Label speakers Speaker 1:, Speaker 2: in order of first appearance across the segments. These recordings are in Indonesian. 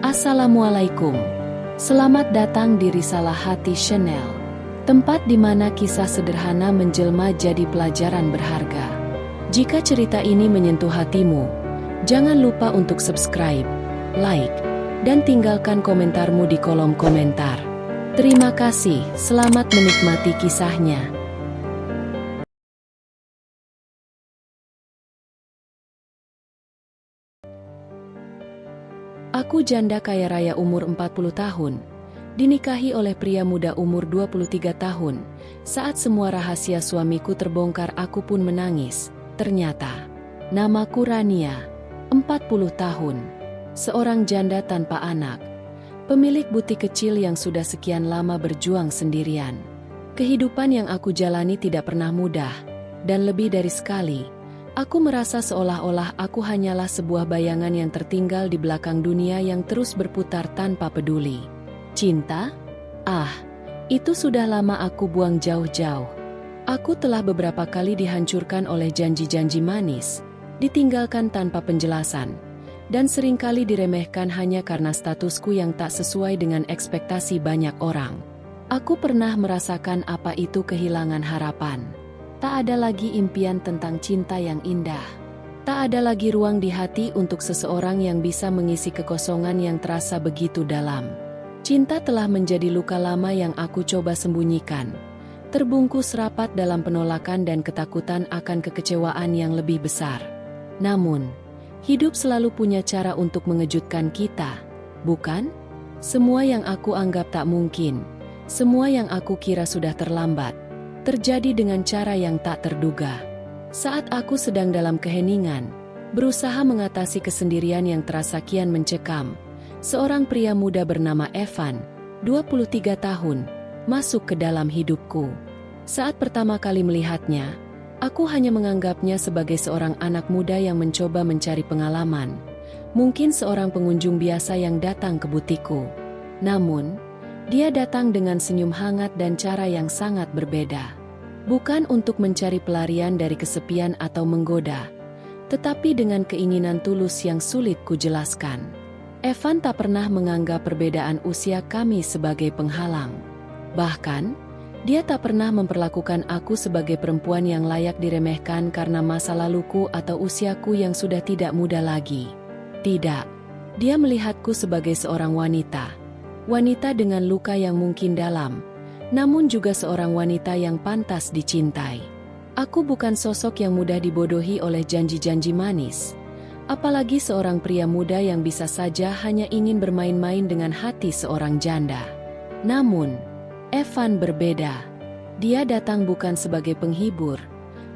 Speaker 1: Assalamualaikum. Selamat datang di Risalah Hati Channel, tempat di mana kisah sederhana menjelma jadi pelajaran berharga. Jika cerita ini menyentuh hatimu, jangan lupa untuk subscribe, like, dan tinggalkan komentarmu di kolom komentar. Terima kasih, selamat menikmati kisahnya. Aku janda kaya raya umur 40 tahun, dinikahi oleh pria muda umur 23 tahun. Saat semua rahasia suamiku terbongkar, aku pun menangis. Ternyata, namaku Rania, 40 tahun, seorang janda tanpa anak, pemilik butik kecil yang sudah sekian lama berjuang sendirian. Kehidupan yang aku jalani tidak pernah mudah, dan lebih dari sekali, aku merasa seolah-olah aku hanyalah sebuah bayangan yang tertinggal di belakang dunia yang terus berputar tanpa peduli. Cinta? Ah, itu sudah lama aku buang jauh-jauh. Aku telah beberapa kali dihancurkan oleh janji-janji manis, ditinggalkan tanpa penjelasan, dan seringkali diremehkan hanya karena statusku yang tak sesuai dengan ekspektasi banyak orang. Aku pernah merasakan apa itu kehilangan harapan. Tak ada lagi impian tentang cinta yang indah. Tak ada lagi ruang di hati untuk seseorang yang bisa mengisi kekosongan yang terasa begitu dalam. Cinta telah menjadi luka lama yang aku coba sembunyikan, terbungkus rapat dalam penolakan dan ketakutan akan kekecewaan yang lebih besar. Namun, hidup selalu punya cara untuk mengejutkan kita, bukan? Semua yang aku anggap tak mungkin, semua yang aku kira sudah terlambat, terjadi dengan cara yang tak terduga. Saat aku sedang dalam keheningan, berusaha mengatasi kesendirian yang terasa kian mencekam, seorang pria muda bernama Evan, 23 tahun, masuk ke dalam hidupku. Saat pertama kali melihatnya, aku hanya menganggapnya sebagai seorang anak muda yang mencoba mencari pengalaman, mungkin seorang pengunjung biasa yang datang ke butikku. Namun, dia datang dengan senyum hangat dan cara yang sangat berbeda. Bukan untuk mencari pelarian dari kesepian atau menggoda, tetapi dengan keinginan tulus yang sulit kujelaskan. Evan tak pernah menganggap perbedaan usia kami sebagai penghalang. Bahkan, dia tak pernah memperlakukan aku sebagai perempuan yang layak diremehkan karena masa laluku atau usiaku yang sudah tidak muda lagi. Tidak, dia melihatku sebagai seorang wanita. Wanita dengan luka yang mungkin dalam, namun juga seorang wanita yang pantas dicintai. Aku bukan sosok yang mudah dibodohi oleh janji-janji manis, apalagi seorang pria muda yang bisa saja hanya ingin bermain-main dengan hati seorang janda. Namun, Evan berbeda. Dia datang bukan sebagai penghibur,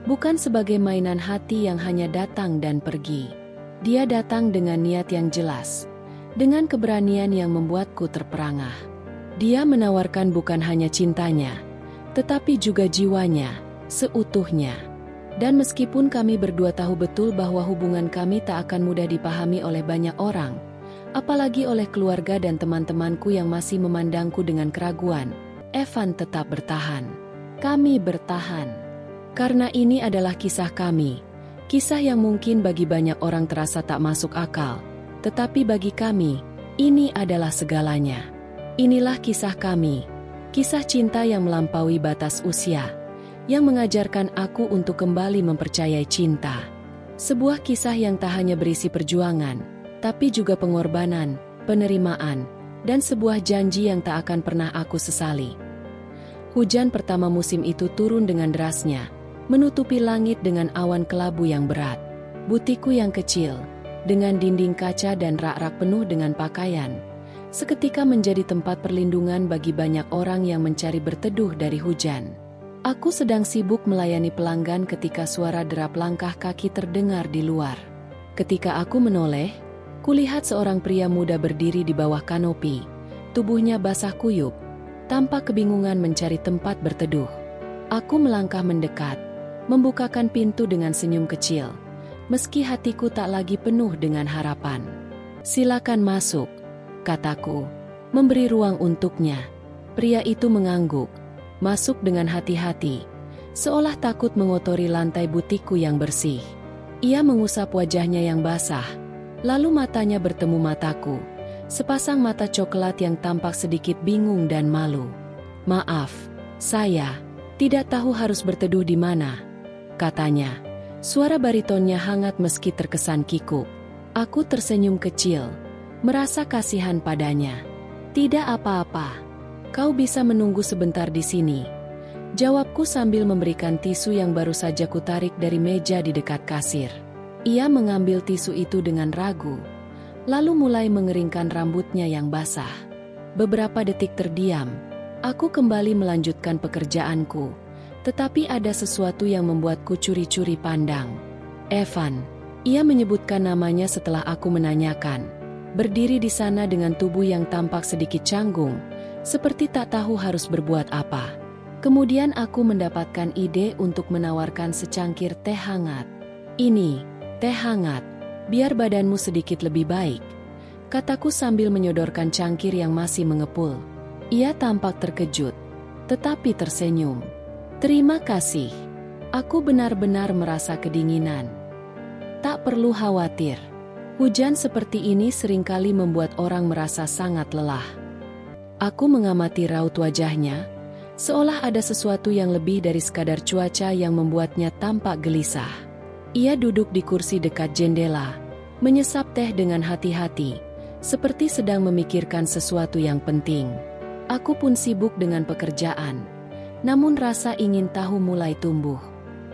Speaker 1: bukan sebagai mainan hati yang hanya datang dan pergi. Dia datang dengan niat yang jelas, dengan keberanian yang membuatku terperangah. Dia menawarkan bukan hanya cintanya, tetapi juga jiwanya, seutuhnya. Dan meskipun kami berdua tahu betul bahwa hubungan kami tak akan mudah dipahami oleh banyak orang, apalagi oleh keluarga dan teman-temanku yang masih memandangku dengan keraguan, Evan tetap bertahan. Kami bertahan. Karena ini adalah kisah kami. Kisah yang mungkin bagi banyak orang terasa tak masuk akal, tetapi bagi kami, ini adalah segalanya. Inilah kisah kami, kisah cinta yang melampaui batas usia, yang mengajarkan aku untuk kembali mempercayai cinta. Sebuah kisah yang tak hanya berisi perjuangan, tapi juga pengorbanan, penerimaan, dan sebuah janji yang tak akan pernah aku sesali. Hujan pertama musim itu turun dengan derasnya, menutupi langit dengan awan kelabu yang berat. Butikku yang kecil, dengan dinding kaca dan rak-rak penuh dengan pakaian, seketika menjadi tempat perlindungan bagi banyak orang yang mencari berteduh dari hujan. Aku sedang sibuk melayani pelanggan ketika suara derap langkah kaki terdengar di luar. Ketika aku menoleh, kulihat seorang pria muda berdiri di bawah kanopi. Tubuhnya basah kuyup, tanpa kebingungan mencari tempat berteduh. Aku melangkah mendekat, membukakan pintu dengan senyum kecil, meski hatiku tak lagi penuh dengan harapan. "Silakan masuk," kataku, memberi ruang untuknya. Pria itu mengangguk, masuk dengan hati-hati, seolah takut mengotori lantai butikku yang bersih. Ia mengusap wajahnya yang basah, lalu matanya bertemu mataku, sepasang mata coklat yang tampak sedikit bingung dan malu. "Maaf, saya tidak tahu harus berteduh di mana," katanya. Suara baritonnya hangat meski terkesan kikuk. Aku tersenyum kecil, merasa kasihan padanya. "Tidak apa-apa, kau bisa menunggu sebentar di sini," jawabku sambil memberikan tisu yang baru saja kutarik dari meja di dekat kasir. Ia mengambil tisu itu dengan ragu, lalu mulai mengeringkan rambutnya yang basah. Beberapa detik terdiam, aku kembali melanjutkan pekerjaanku, tetapi ada sesuatu yang membuatku curi-curi pandang. "Evan," ia menyebutkan namanya setelah aku menanyakan. Berdiri di sana dengan tubuh yang tampak sedikit canggung, seperti tak tahu harus berbuat apa. Kemudian aku mendapatkan ide untuk menawarkan secangkir teh hangat. "Ini, teh hangat, biar badanmu sedikit lebih baik," kataku sambil menyodorkan cangkir yang masih mengepul. Ia tampak terkejut, tetapi tersenyum. "Terima kasih. Aku benar-benar merasa kedinginan." "Tak perlu khawatir. Hujan seperti ini seringkali membuat orang merasa sangat lelah." Aku mengamati raut wajahnya, seolah ada sesuatu yang lebih dari sekadar cuaca yang membuatnya tampak gelisah. Ia duduk di kursi dekat jendela, menyesap teh dengan hati-hati, seperti sedang memikirkan sesuatu yang penting. Aku pun sibuk dengan pekerjaan, namun rasa ingin tahu mulai tumbuh.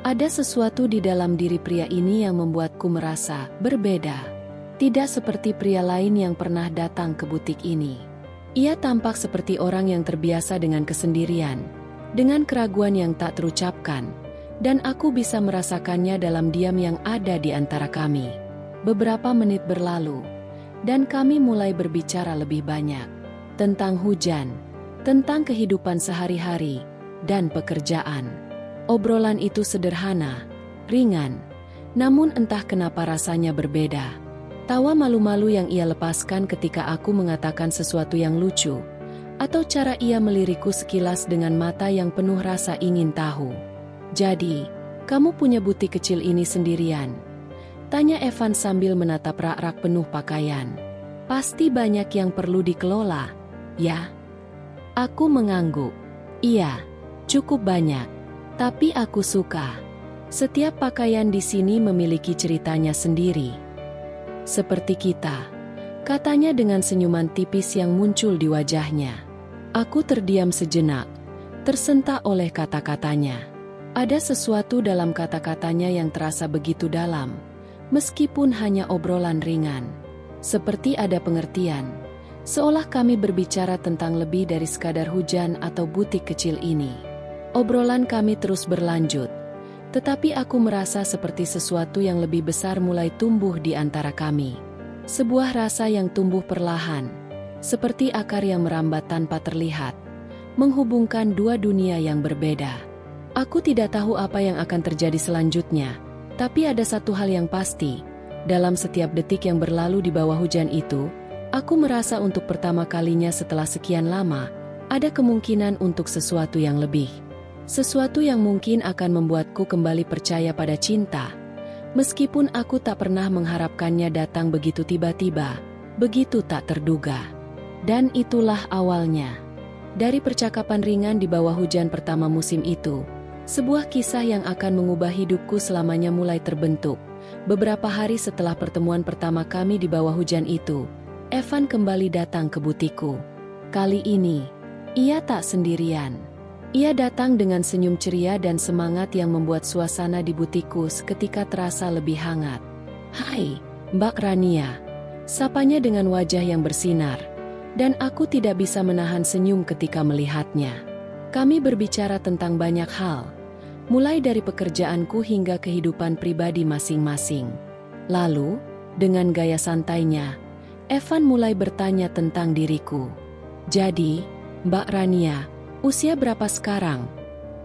Speaker 1: Ada sesuatu di dalam diri pria ini yang membuatku merasa berbeda. Tidak seperti pria lain yang pernah datang ke butik ini. Ia tampak seperti orang yang terbiasa dengan kesendirian, dengan keraguan yang tak terucapkan, dan aku bisa merasakannya dalam diam yang ada di antara kami. Beberapa menit berlalu, dan kami mulai berbicara lebih banyak tentang hujan, tentang kehidupan sehari-hari, dan pekerjaan. Obrolan itu sederhana, ringan, namun entah kenapa rasanya berbeda. Tawa malu-malu yang ia lepaskan ketika aku mengatakan sesuatu yang lucu, atau cara ia melirikku sekilas dengan mata yang penuh rasa ingin tahu. "Jadi, kamu punya butik kecil ini sendirian?" tanya Evan sambil menatap rak-rak penuh pakaian. "Pasti banyak yang perlu dikelola, ya?" Aku mengangguk. "Iya, cukup banyak. Tapi aku suka. Setiap pakaian di sini memiliki ceritanya sendiri. Seperti kita," katanya dengan senyuman tipis yang muncul di wajahnya. Aku terdiam sejenak, tersentak oleh kata-katanya. Ada sesuatu dalam kata-katanya yang terasa begitu dalam, meskipun hanya obrolan ringan. Seperti ada pengertian, seolah kami berbicara tentang lebih dari sekadar hujan atau butik kecil ini. Obrolan kami terus berlanjut, tetapi aku merasa seperti sesuatu yang lebih besar mulai tumbuh di antara kami. Sebuah rasa yang tumbuh perlahan, seperti akar yang merambat tanpa terlihat, menghubungkan dua dunia yang berbeda. Aku tidak tahu apa yang akan terjadi selanjutnya, tapi ada satu hal yang pasti. Dalam setiap detik yang berlalu di bawah hujan itu, aku merasa untuk pertama kalinya setelah sekian lama, ada kemungkinan untuk sesuatu yang lebih. Sesuatu yang mungkin akan membuatku kembali percaya pada cinta, meskipun aku tak pernah mengharapkannya datang begitu tiba-tiba, begitu tak terduga. Dan itulah awalnya. Dari percakapan ringan di bawah hujan pertama musim itu, sebuah kisah yang akan mengubah hidupku selamanya mulai terbentuk. Beberapa hari setelah pertemuan pertama kami di bawah hujan itu, Evan kembali datang ke butikku. Kali ini, ia tak sendirian. Ia datang dengan senyum ceria dan semangat yang membuat suasana di butikku seketika terasa lebih hangat. "Hai, Mbak Rania," sapanya dengan wajah yang bersinar, dan aku tidak bisa menahan senyum ketika melihatnya. Kami berbicara tentang banyak hal, mulai dari pekerjaanku hingga kehidupan pribadi masing-masing. Lalu, dengan gaya santainya, Evan mulai bertanya tentang diriku. "Jadi, Mbak Rania, usia berapa sekarang?"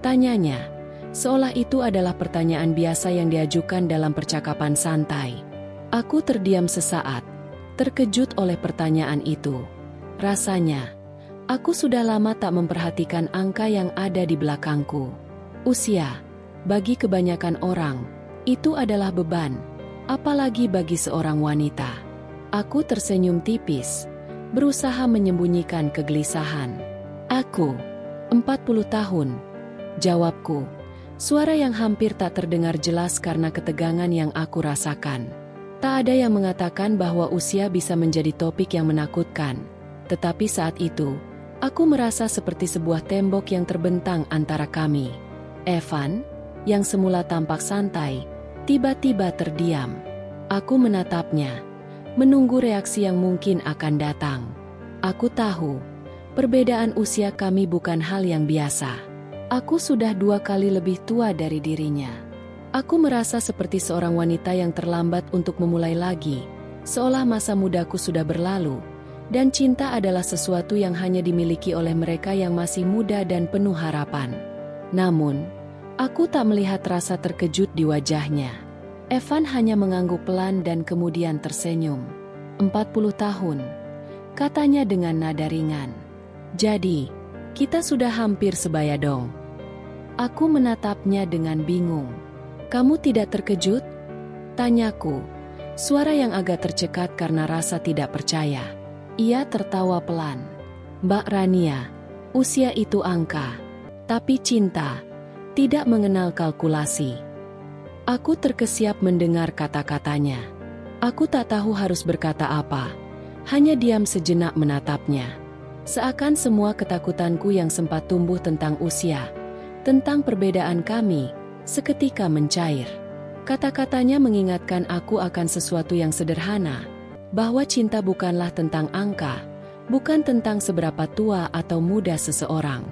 Speaker 1: tanyanya, seolah itu adalah pertanyaan biasa yang diajukan dalam percakapan santai. Aku terdiam sesaat, terkejut oleh pertanyaan itu. Rasanya, aku sudah lama tak memperhatikan angka yang ada di belakangku. Usia, bagi kebanyakan orang, itu adalah beban, apalagi bagi seorang wanita. Aku tersenyum tipis, berusaha menyembunyikan kegelisahan. Aku, 40 tahun. Jawabku, suara yang hampir tak terdengar jelas karena ketegangan yang aku rasakan. Tak ada yang mengatakan bahwa usia bisa menjadi topik yang menakutkan. Tetapi saat itu, aku merasa seperti sebuah tembok yang terbentang antara kami. Evan, yang semula tampak santai, tiba-tiba terdiam. Aku menatapnya, menunggu reaksi yang mungkin akan datang. Aku tahu, perbedaan usia kami bukan hal yang biasa. Aku sudah 2 kali lebih tua dari dirinya. Aku merasa seperti seorang wanita yang terlambat untuk memulai lagi, seolah masa mudaku sudah berlalu, dan cinta adalah sesuatu yang hanya dimiliki oleh mereka yang masih muda dan penuh harapan. Namun, aku tak melihat rasa terkejut di wajahnya. Evan hanya mengangguk pelan dan kemudian tersenyum. 40 tahun, katanya dengan nada ringan. Jadi, kita sudah hampir sebaya dong. Aku menatapnya dengan bingung. Kamu tidak terkejut? Tanyaku, suara yang agak tercekat karena rasa tidak percaya. Ia tertawa pelan. Mbak Rania, usia itu angka. Tapi cinta tidak mengenal kalkulasi. Aku terkesiap mendengar kata-katanya. Aku tak tahu harus berkata apa. Hanya diam sejenak menatapnya. Seakan semua ketakutanku yang sempat tumbuh tentang usia, tentang perbedaan kami, seketika mencair. Kata-katanya mengingatkan aku akan sesuatu yang sederhana, bahwa cinta bukanlah tentang angka, bukan tentang seberapa tua atau muda seseorang.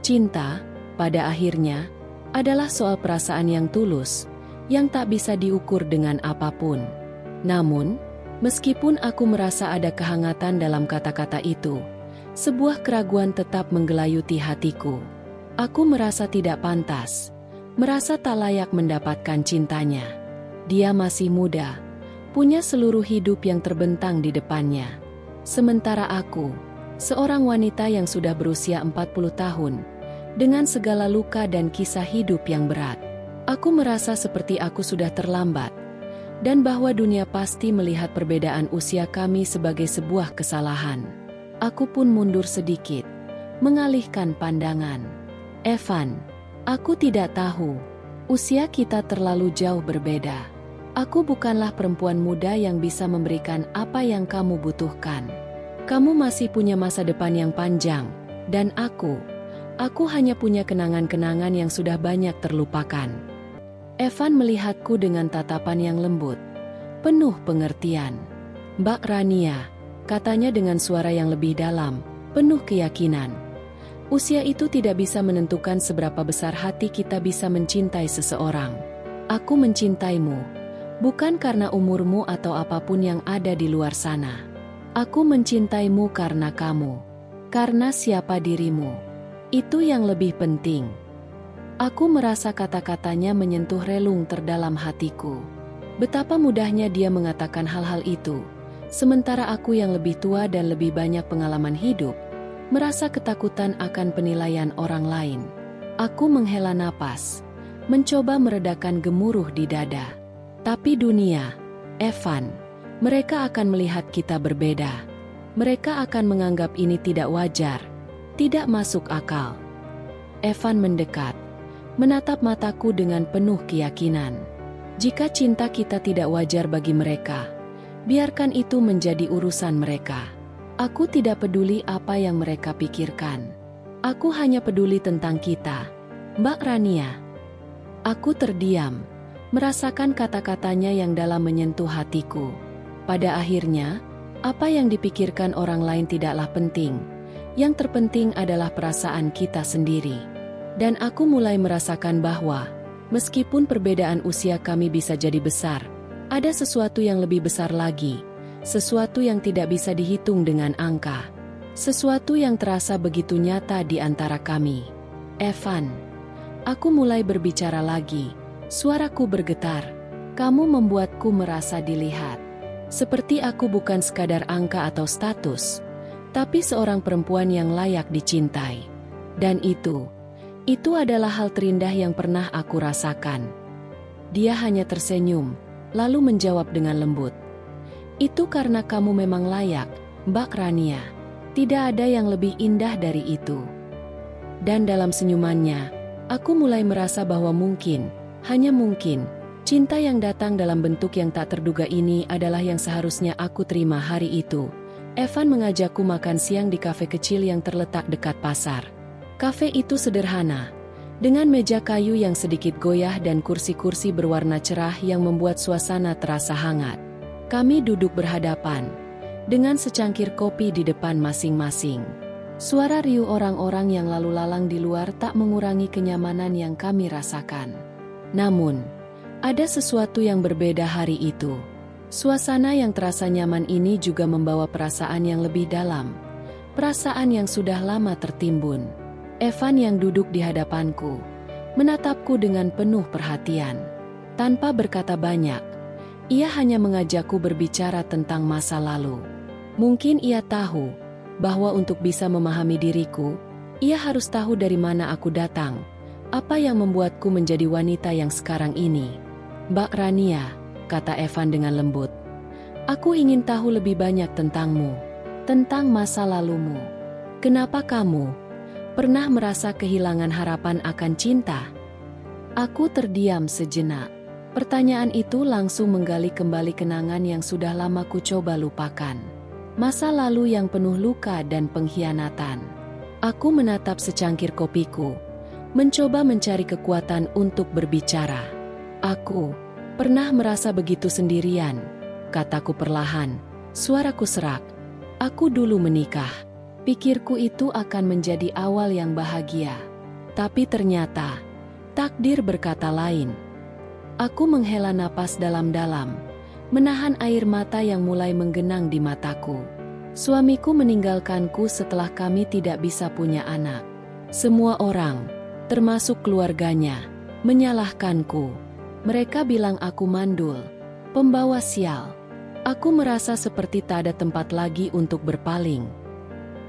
Speaker 1: Cinta, pada akhirnya, adalah soal perasaan yang tulus, yang tak bisa diukur dengan apapun. Namun, meskipun aku merasa ada kehangatan dalam kata-kata itu, sebuah keraguan tetap menggelayuti hatiku. Aku merasa tidak pantas, merasa tak layak mendapatkan cintanya. Dia masih muda, punya seluruh hidup yang terbentang di depannya. Sementara aku, seorang wanita yang sudah berusia 40 tahun, dengan segala luka dan kisah hidup yang berat. Aku merasa seperti aku sudah terlambat, dan bahwa dunia pasti melihat perbedaan usia kami sebagai sebuah kesalahan. Aku pun mundur sedikit, mengalihkan pandangan. Evan, aku tidak tahu, usia kita terlalu jauh berbeda. Aku bukanlah perempuan muda yang bisa memberikan apa yang kamu butuhkan. Kamu masih punya masa depan yang panjang, dan aku hanya punya kenangan-kenangan yang sudah banyak terlupakan. Evan melihatku dengan tatapan yang lembut, penuh pengertian. Mbak Rania, katanya dengan suara yang lebih dalam, penuh keyakinan. Usia itu tidak bisa menentukan seberapa besar hati kita bisa mencintai seseorang. Aku mencintaimu, bukan karena umurmu atau apapun yang ada di luar sana. Aku mencintaimu karena kamu, karena siapa dirimu. Itu yang lebih penting. Aku merasa kata-katanya menyentuh relung terdalam hatiku. Betapa mudahnya dia mengatakan hal-hal itu, sementara aku yang lebih tua dan lebih banyak pengalaman hidup, merasa ketakutan akan penilaian orang lain. Aku menghela napas, mencoba meredakan gemuruh di dada. Tapi dunia, Evan, mereka akan melihat kita berbeda. Mereka akan menganggap ini tidak wajar, tidak masuk akal. Evan mendekat, menatap mataku dengan penuh keyakinan. Jika cinta kita tidak wajar bagi mereka, biarkan itu menjadi urusan mereka. Aku tidak peduli apa yang mereka pikirkan. Aku hanya peduli tentang kita, Mbak Rania. Aku terdiam, merasakan kata-katanya yang dalam menyentuh hatiku. Pada akhirnya, apa yang dipikirkan orang lain tidaklah penting. Yang terpenting adalah perasaan kita sendiri. Dan aku mulai merasakan bahwa, meskipun perbedaan usia kami bisa jadi besar, ada sesuatu yang lebih besar lagi. Sesuatu yang tidak bisa dihitung dengan angka. Sesuatu yang terasa begitu nyata di antara kami. Evan, aku mulai berbicara lagi. Suaraku bergetar. Kamu membuatku merasa dilihat. Seperti aku bukan sekadar angka atau status, tapi seorang perempuan yang layak dicintai. Dan itu adalah hal terindah yang pernah aku rasakan. Dia hanya tersenyum, lalu menjawab dengan lembut. Itu karena kamu memang layak, Mbak Rania, tidak ada yang lebih indah dari itu. Dan dalam senyumannya, aku mulai merasa bahwa mungkin, hanya mungkin, cinta yang datang dalam bentuk yang tak terduga ini adalah yang seharusnya aku terima hari itu. Evan mengajakku makan siang di kafe kecil yang terletak dekat pasar. Kafe itu sederhana, dengan meja kayu yang sedikit goyah dan kursi-kursi berwarna cerah yang membuat suasana terasa hangat. Kami duduk berhadapan, dengan secangkir kopi di depan masing-masing. Suara riuh orang-orang yang lalu lalang di luar tak mengurangi kenyamanan yang kami rasakan. Namun, ada sesuatu yang berbeda hari itu. Suasana yang terasa nyaman ini juga membawa perasaan yang lebih dalam. Perasaan yang sudah lama tertimbun. Evan yang duduk di hadapanku, menatapku dengan penuh perhatian. Tanpa berkata banyak, ia hanya mengajakku berbicara tentang masa lalu. Mungkin ia tahu bahwa untuk bisa memahami diriku, ia harus tahu dari mana aku datang, apa yang membuatku menjadi wanita yang sekarang ini. Mbak Rania, kata Evan dengan lembut, aku ingin tahu lebih banyak tentangmu, tentang masa lalumu. Kenapa kamu pernah merasa kehilangan harapan akan cinta? Aku terdiam sejenak. Pertanyaan itu langsung menggali kembali kenangan yang sudah lama ku coba lupakan. Masa lalu yang penuh luka dan pengkhianatan. Aku menatap secangkir kopiku, mencoba mencari kekuatan untuk berbicara. Aku pernah merasa begitu sendirian, kataku perlahan, suaraku serak. Aku dulu menikah. Pikirku itu akan menjadi awal yang bahagia. Tapi ternyata, takdir berkata lain. Aku menghela napas dalam-dalam, menahan air mata yang mulai menggenang di mataku. Suamiku meninggalkanku setelah kami tidak bisa punya anak. Semua orang, termasuk keluarganya, menyalahkanku. Mereka bilang aku mandul, pembawa sial. Aku merasa seperti tak ada tempat lagi untuk berpaling.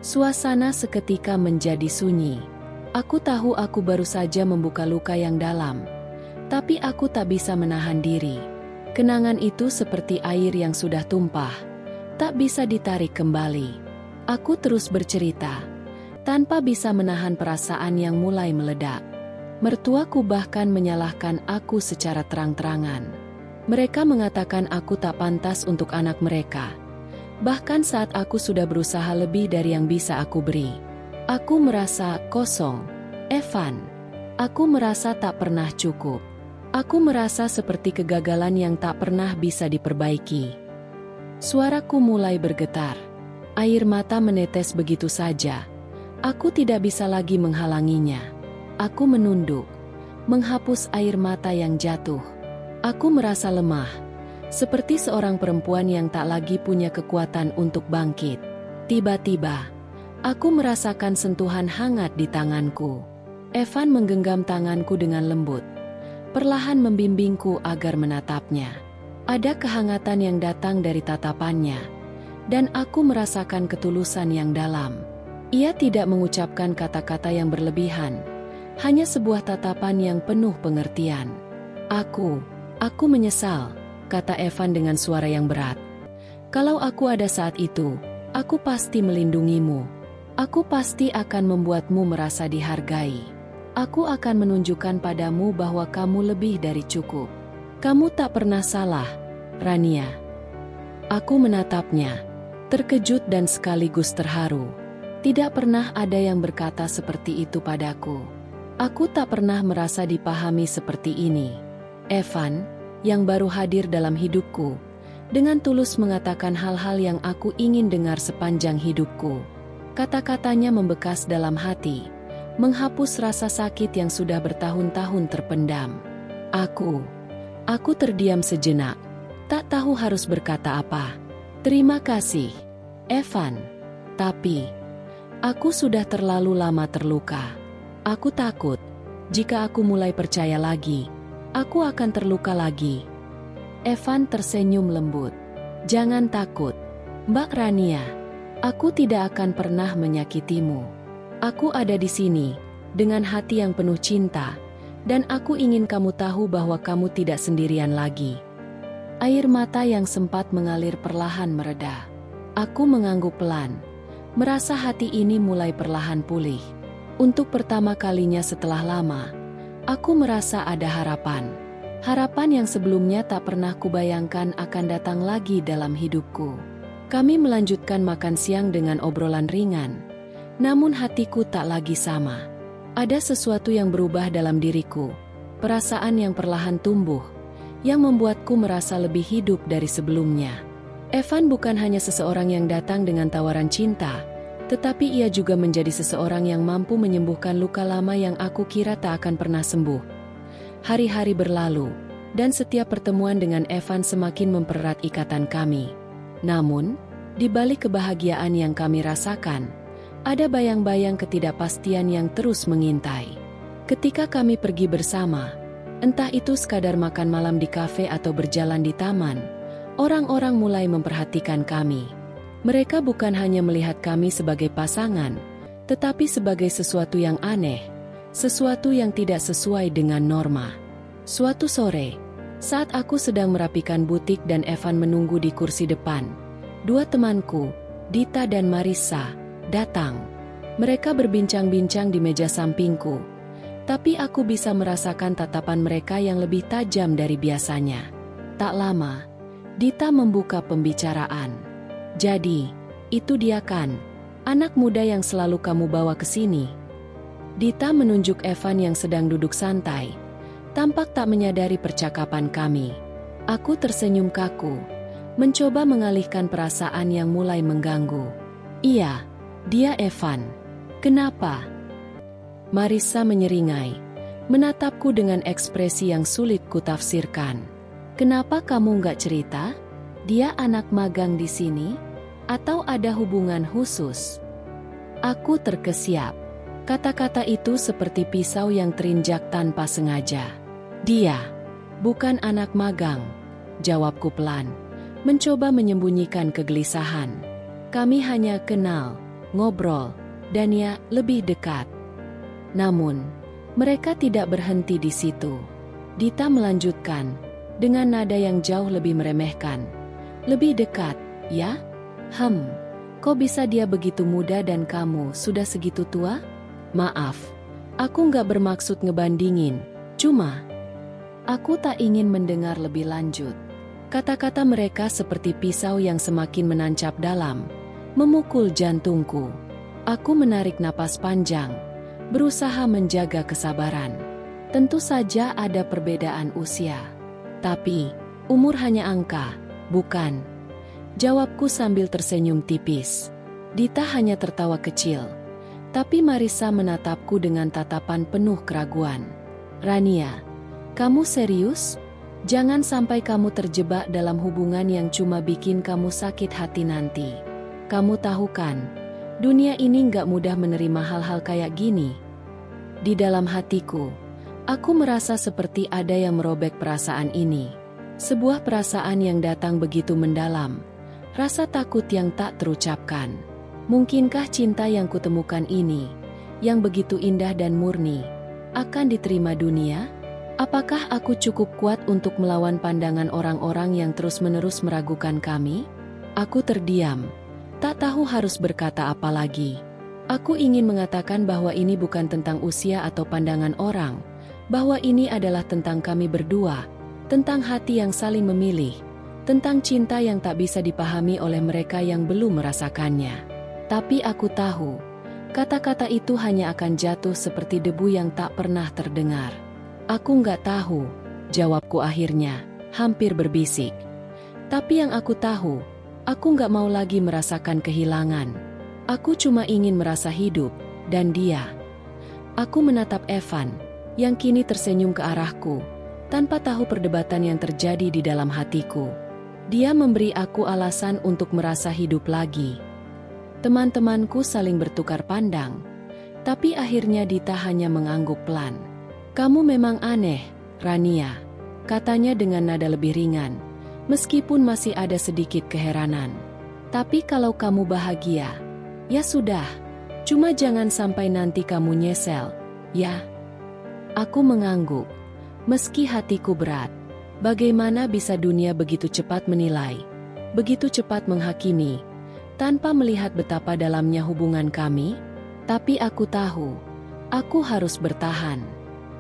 Speaker 1: Suasana seketika menjadi sunyi. Aku tahu aku baru saja membuka luka yang dalam, tapi aku tak bisa menahan diri. Kenangan itu seperti air yang sudah tumpah, tak bisa ditarik kembali. Aku terus bercerita, tanpa bisa menahan perasaan yang mulai meledak. Mertuaku bahkan menyalahkan aku secara terang-terangan. Mereka mengatakan aku tak pantas untuk anak mereka. Bahkan saat aku sudah berusaha lebih dari yang bisa aku beri. Aku merasa kosong. Evan, aku merasa tak pernah cukup. Aku merasa seperti kegagalan yang tak pernah bisa diperbaiki. Suaraku mulai bergetar. Air mata menetes begitu saja. Aku tidak bisa lagi menghalanginya. Aku menunduk, menghapus air mata yang jatuh. Aku merasa lemah, seperti seorang perempuan yang tak lagi punya kekuatan untuk bangkit. Tiba-tiba, aku merasakan sentuhan hangat di tanganku. Evan menggenggam tanganku dengan lembut, perlahan membimbingku agar menatapnya. Ada kehangatan yang datang dari tatapannya, dan aku merasakan ketulusan yang dalam. Ia tidak mengucapkan kata-kata yang berlebihan, hanya sebuah tatapan yang penuh pengertian. Aku menyesal, kata Evan dengan suara yang berat. Kalau aku ada saat itu, aku pasti melindungimu. Aku pasti akan membuatmu merasa dihargai. Aku akan menunjukkan padamu bahwa kamu lebih dari cukup. Kamu tak pernah salah, Rania. Aku menatapnya, terkejut dan sekaligus terharu. Tidak pernah ada yang berkata seperti itu padaku. Aku tak pernah merasa dipahami seperti ini. Evan, yang baru hadir dalam hidupku, dengan tulus mengatakan hal-hal yang aku ingin dengar sepanjang hidupku. Kata-katanya membekas dalam hati, menghapus rasa sakit yang sudah bertahun-tahun terpendam. Aku terdiam sejenak, tak tahu harus berkata apa. Terima kasih, Evan. Tapi, aku sudah terlalu lama terluka. Aku takut, jika aku mulai percaya lagi, aku akan terluka lagi. Evan tersenyum lembut. Jangan takut, Mbak Rania. Aku tidak akan pernah menyakitimu. Aku ada di sini, dengan hati yang penuh cinta, dan aku ingin kamu tahu bahwa kamu tidak sendirian lagi. Air mata yang sempat mengalir perlahan mereda. Aku mengangguk pelan, merasa hati ini mulai perlahan pulih. Untuk pertama kalinya setelah lama, aku merasa ada harapan. Harapan yang sebelumnya tak pernah kubayangkan akan datang lagi dalam hidupku. Kami melanjutkan makan siang dengan obrolan ringan, namun hatiku tak lagi sama. Ada sesuatu yang berubah dalam diriku, perasaan yang perlahan tumbuh, yang membuatku merasa lebih hidup dari sebelumnya. Evan bukan hanya seseorang yang datang dengan tawaran cinta, tetapi ia juga menjadi seseorang yang mampu menyembuhkan luka lama yang aku kira tak akan pernah sembuh. Hari-hari berlalu, dan setiap pertemuan dengan Evan semakin mempererat ikatan kami. Namun, di balik kebahagiaan yang kami rasakan, ada bayang-bayang ketidakpastian yang terus mengintai. Ketika kami pergi bersama, entah itu sekadar makan malam di kafe atau berjalan di taman, orang-orang mulai memperhatikan kami. Mereka bukan hanya melihat kami sebagai pasangan, tetapi sebagai sesuatu yang aneh, sesuatu yang tidak sesuai dengan norma. Suatu sore, saat aku sedang merapikan butik dan Evan menunggu di kursi depan, dua temanku, Dita dan Marissa, datang. Mereka berbincang-bincang di meja sampingku, tapi aku bisa merasakan tatapan mereka yang lebih tajam dari biasanya. Tak lama, Dita membuka pembicaraan. Jadi, itu dia kan, anak muda yang selalu kamu bawa ke sini. Dita menunjuk Evan yang sedang duduk santai, tampak tak menyadari percakapan kami. Aku tersenyum kaku, mencoba mengalihkan perasaan yang mulai mengganggu. Iya, dia Evan. Kenapa? Marissa menyeringai, menatapku dengan ekspresi yang sulit kutafsirkan. Kenapa kamu nggak cerita? Dia anak magang di sini? Atau ada hubungan khusus? Aku terkesiap. Kata-kata itu seperti pisau yang terinjak tanpa sengaja. Dia bukan anak magang, jawabku pelan, mencoba menyembunyikan kegelisahan. Kami hanya kenal, ngobrol, dan ya lebih dekat. Namun, mereka tidak berhenti di situ. Dita melanjutkan, dengan nada yang jauh lebih meremehkan. Lebih dekat, ya? Kok bisa dia begitu muda dan kamu sudah segitu tua? Maaf, aku nggak bermaksud ngebandingin, cuma aku tak ingin mendengar lebih lanjut. Kata-kata mereka seperti pisau yang semakin menancap dalam, memukul jantungku. Aku menarik napas panjang, berusaha menjaga kesabaran. Tentu saja ada perbedaan usia. Tapi, umur hanya angka, bukan? Jawabku sambil tersenyum tipis. Dita hanya tertawa kecil. Tapi Marissa menatapku dengan tatapan penuh keraguan. Rania, kamu serius? Jangan sampai kamu terjebak dalam hubungan yang cuma bikin kamu sakit hati nanti. Kamu tahu kan, dunia ini nggak mudah menerima hal-hal kayak gini. Di dalam hatiku, aku merasa seperti ada yang merobek perasaan ini. Sebuah perasaan yang datang begitu mendalam. Rasa takut yang tak terucapkan. Mungkinkah cinta yang kutemukan ini, yang begitu indah dan murni, akan diterima dunia? Apakah aku cukup kuat untuk melawan pandangan orang-orang yang terus-menerus meragukan kami? Aku terdiam, tak tahu harus berkata apa lagi. Aku ingin mengatakan bahwa ini bukan tentang usia atau pandangan orang, bahwa ini adalah tentang kami berdua, tentang hati yang saling memilih, tentang cinta yang tak bisa dipahami oleh mereka yang belum merasakannya. Tapi aku tahu, kata-kata itu hanya akan jatuh seperti debu yang tak pernah terdengar. Aku nggak tahu, jawabku akhirnya, hampir berbisik. Tapi yang aku tahu, aku nggak mau lagi merasakan kehilangan. Aku cuma ingin merasa hidup, dan dia. Aku menatap Evan, yang kini tersenyum ke arahku, tanpa tahu perdebatan yang terjadi di dalam hatiku. Dia memberi aku alasan untuk merasa hidup lagi. Teman-temanku saling bertukar pandang, tapi akhirnya Dita hanya mengangguk pelan. Kamu memang aneh, Rania, katanya dengan nada lebih ringan, meskipun masih ada sedikit keheranan. Tapi kalau kamu bahagia, ya sudah, cuma jangan sampai nanti kamu nyesel, ya? Aku mengangguk, meski hatiku berat. Bagaimana bisa dunia begitu cepat menilai, begitu cepat menghakimi, tanpa melihat betapa dalamnya hubungan kami. Tapi aku tahu, aku harus bertahan.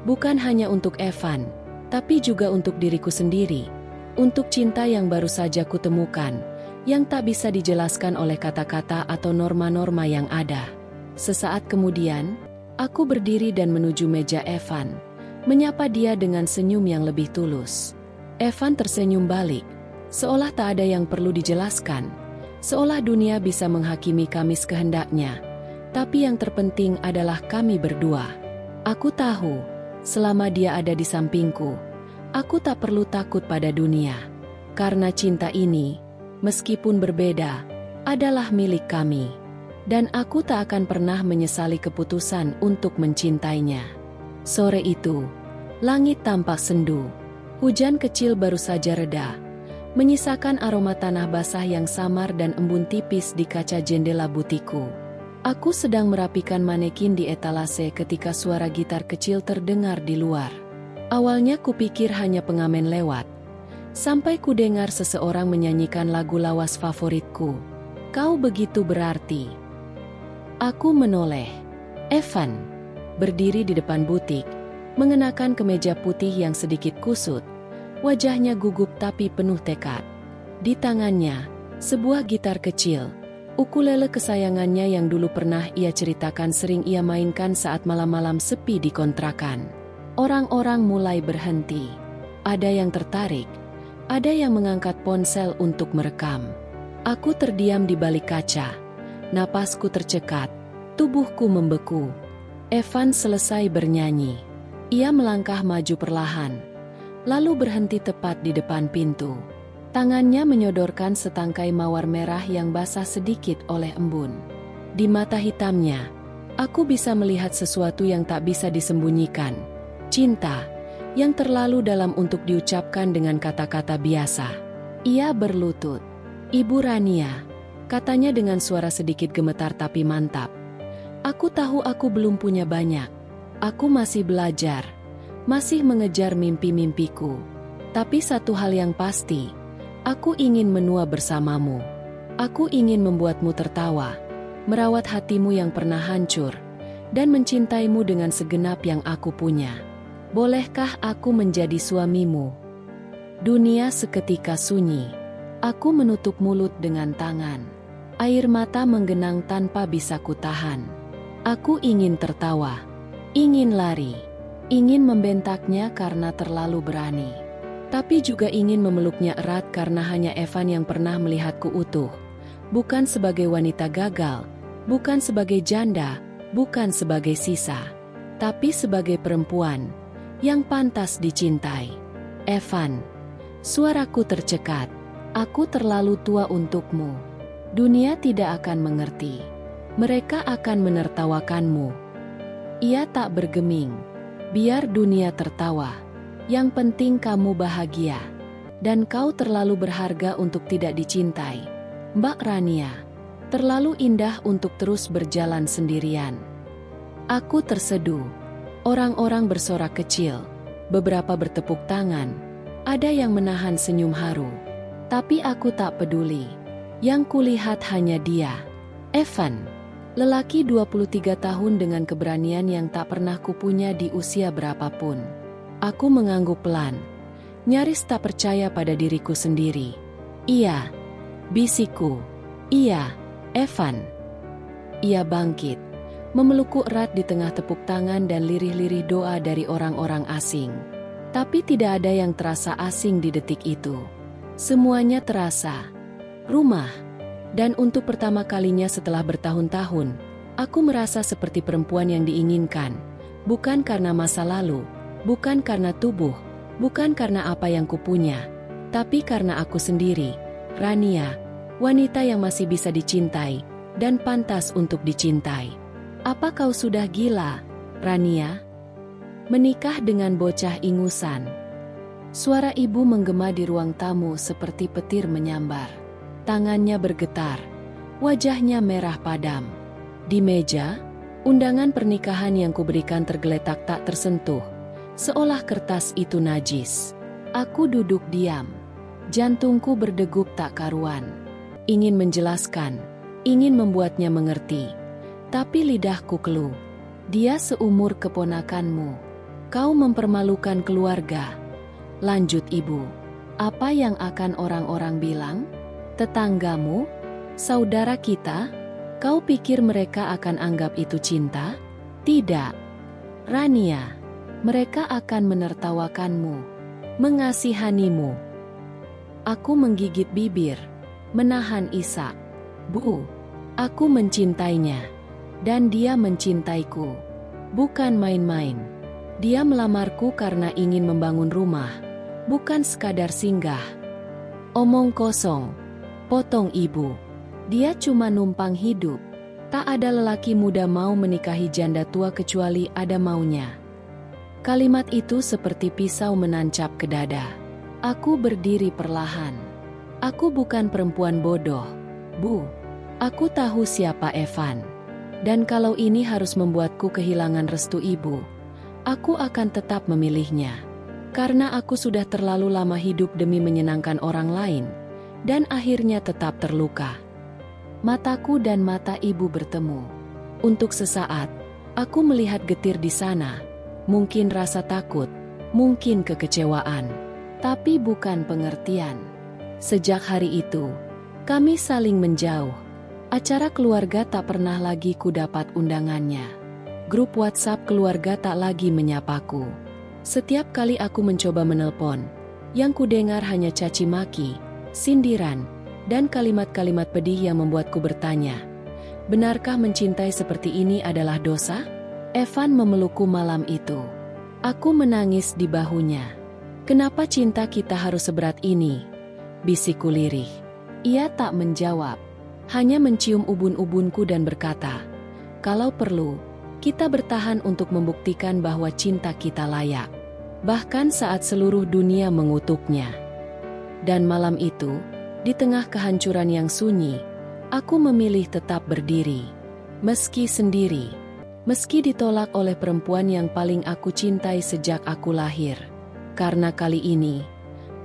Speaker 1: Bukan hanya untuk Evan, tapi juga untuk diriku sendiri. Untuk cinta yang baru saja kutemukan, yang tak bisa dijelaskan oleh kata-kata atau norma-norma yang ada. Sesaat kemudian, aku berdiri dan menuju meja Evan, menyapa dia dengan senyum yang lebih tulus. Evan tersenyum balik, seolah tak ada yang perlu dijelaskan, seolah dunia bisa menghakimi kami sekehendaknya. Tapi yang terpenting adalah kami berdua. Aku tahu, selama dia ada di sampingku, aku tak perlu takut pada dunia. Karena cinta ini, meskipun berbeda, adalah milik kami. Dan aku tak akan pernah menyesali keputusan untuk mencintainya. Sore itu, langit tampak sendu. Hujan kecil baru saja reda, menyisakan aroma tanah basah yang samar dan embun tipis di kaca jendela butikku. Aku sedang merapikan manekin di etalase ketika suara gitar kecil terdengar di luar. Awalnya kupikir hanya pengamen lewat, sampai kudengar seseorang menyanyikan lagu lawas favoritku. Kau begitu berarti. Aku menoleh. Evan berdiri di depan butik, mengenakan kemeja putih yang sedikit kusut. Wajahnya gugup tapi penuh tekad. Di tangannya, sebuah gitar kecil, ukulele kesayangannya yang dulu pernah ia ceritakan sering ia mainkan saat malam-malam sepi di kontrakan. Orang-orang mulai berhenti. Ada yang tertarik, ada yang mengangkat ponsel untuk merekam. Aku terdiam di balik kaca. Napasku tercekat, tubuhku membeku. Evan selesai bernyanyi. Ia melangkah maju perlahan, lalu berhenti tepat di depan pintu. Tangannya menyodorkan setangkai mawar merah yang basah sedikit oleh embun. Di mata hitamnya, aku bisa melihat sesuatu yang tak bisa disembunyikan. Cinta, yang terlalu dalam untuk diucapkan dengan kata-kata biasa. Ia berlutut. Ibu Rania, katanya dengan suara sedikit gemetar tapi mantap. Aku tahu aku belum punya banyak. Aku masih belajar, masih mengejar mimpi-mimpiku. Tapi satu hal yang pasti, aku ingin menua bersamamu. Aku ingin membuatmu tertawa, merawat hatimu yang pernah hancur, dan mencintaimu dengan segenap yang aku punya. Bolehkah aku menjadi suamimu? Dunia seketika sunyi. Aku menutup mulut dengan tangan. Air mata menggenang tanpa bisa kutahan. Aku ingin tertawa, ingin lari, ingin membentaknya karena terlalu berani. Tapi juga ingin memeluknya erat karena hanya Evan yang pernah melihatku utuh. Bukan sebagai wanita gagal, bukan sebagai janda, bukan sebagai sisa, tapi sebagai perempuan yang pantas dicintai. Evan, suaraku tercekat. Aku terlalu tua untukmu. Dunia tidak akan mengerti. Mereka akan menertawakanmu. Ia tak bergeming. Biar dunia tertawa. Yang penting kamu bahagia. Dan kau terlalu berharga untuk tidak dicintai. Mbak Rania, terlalu indah untuk terus berjalan sendirian. Aku terseduh. Orang-orang bersorak kecil. Beberapa bertepuk tangan. Ada yang menahan senyum haru. Tapi aku tak peduli. Yang kulihat hanya dia. Evan, lelaki 23 tahun dengan keberanian yang tak pernah kupunya di usia berapapun. Aku mengangguk pelan, nyaris tak percaya pada diriku sendiri. Iya, bisikku. Iya, Evan. Ia bangkit, memelukku erat di tengah tepuk tangan dan lirih-lirih doa dari orang-orang asing. Tapi tidak ada yang terasa asing di detik itu. Semuanya terasa. Rumah. Dan untuk pertama kalinya setelah bertahun-tahun, aku merasa seperti perempuan yang diinginkan. Bukan karena masa lalu, bukan karena tubuh, bukan karena apa yang kupunya, tapi karena aku sendiri, Rania, wanita yang masih bisa dicintai, dan pantas untuk dicintai. Apa kau sudah gila, Rania? Menikah dengan bocah ingusan. Suara ibu menggema di ruang tamu seperti petir menyambar. Tangannya bergetar, wajahnya merah padam. Di meja, undangan pernikahan yang kuberikan tergeletak tak tersentuh, seolah kertas itu najis. Aku duduk diam. Jantungku berdegup tak karuan. Ingin menjelaskan, ingin membuatnya mengerti. Tapi lidahku keluh. Dia seumur keponakanmu. Kau mempermalukan keluarga. Lanjut ibu. Apa yang akan orang-orang bilang? Tetanggamu? Saudara kita? Kau pikir mereka akan anggap itu cinta? Tidak. Rania, mereka akan menertawakanmu, mengasihanimu. Aku menggigit bibir, menahan isak. Bu, aku mencintainya. Dan dia mencintaiku. Bukan main-main. Dia melamarku karena ingin membangun rumah, bukan sekadar singgah. Omong kosong, potong ibu. Dia cuma numpang hidup. Tak ada lelaki muda mau menikahi janda tua kecuali ada maunya. Kalimat itu seperti pisau menancap ke dada. Aku berdiri perlahan. Aku bukan perempuan bodoh, Bu. Aku tahu siapa Evan. Dan kalau ini harus membuatku kehilangan restu ibu, aku akan tetap memilihnya. Karena aku sudah terlalu lama hidup demi menyenangkan orang lain, dan akhirnya tetap terluka. Mataku dan mata ibu bertemu. Untuk sesaat, aku melihat getir di sana. Mungkin rasa takut, mungkin kekecewaan, tapi bukan pengertian. Sejak hari itu, kami saling menjauh. Acara keluarga tak pernah lagi kudapat undangannya. Grup WhatsApp keluarga tak lagi menyapaku. Setiap kali aku mencoba menelpon, yang kudengar hanya caci maki, sindiran, dan kalimat-kalimat pedih yang membuatku bertanya, benarkah mencintai seperti ini adalah dosa? Evan memelukku malam itu. Aku menangis di bahunya. Kenapa cinta kita harus seberat ini? Bisikku lirih. Ia tak menjawab. Hanya mencium ubun-ubunku dan berkata, kalau perlu, kita bertahan untuk membuktikan bahwa cinta kita layak. Bahkan saat seluruh dunia mengutuknya. Dan malam itu, di tengah kehancuran yang sunyi, aku memilih tetap berdiri. Meski sendiri. Meski ditolak oleh perempuan yang paling aku cintai sejak aku lahir. Karena kali ini,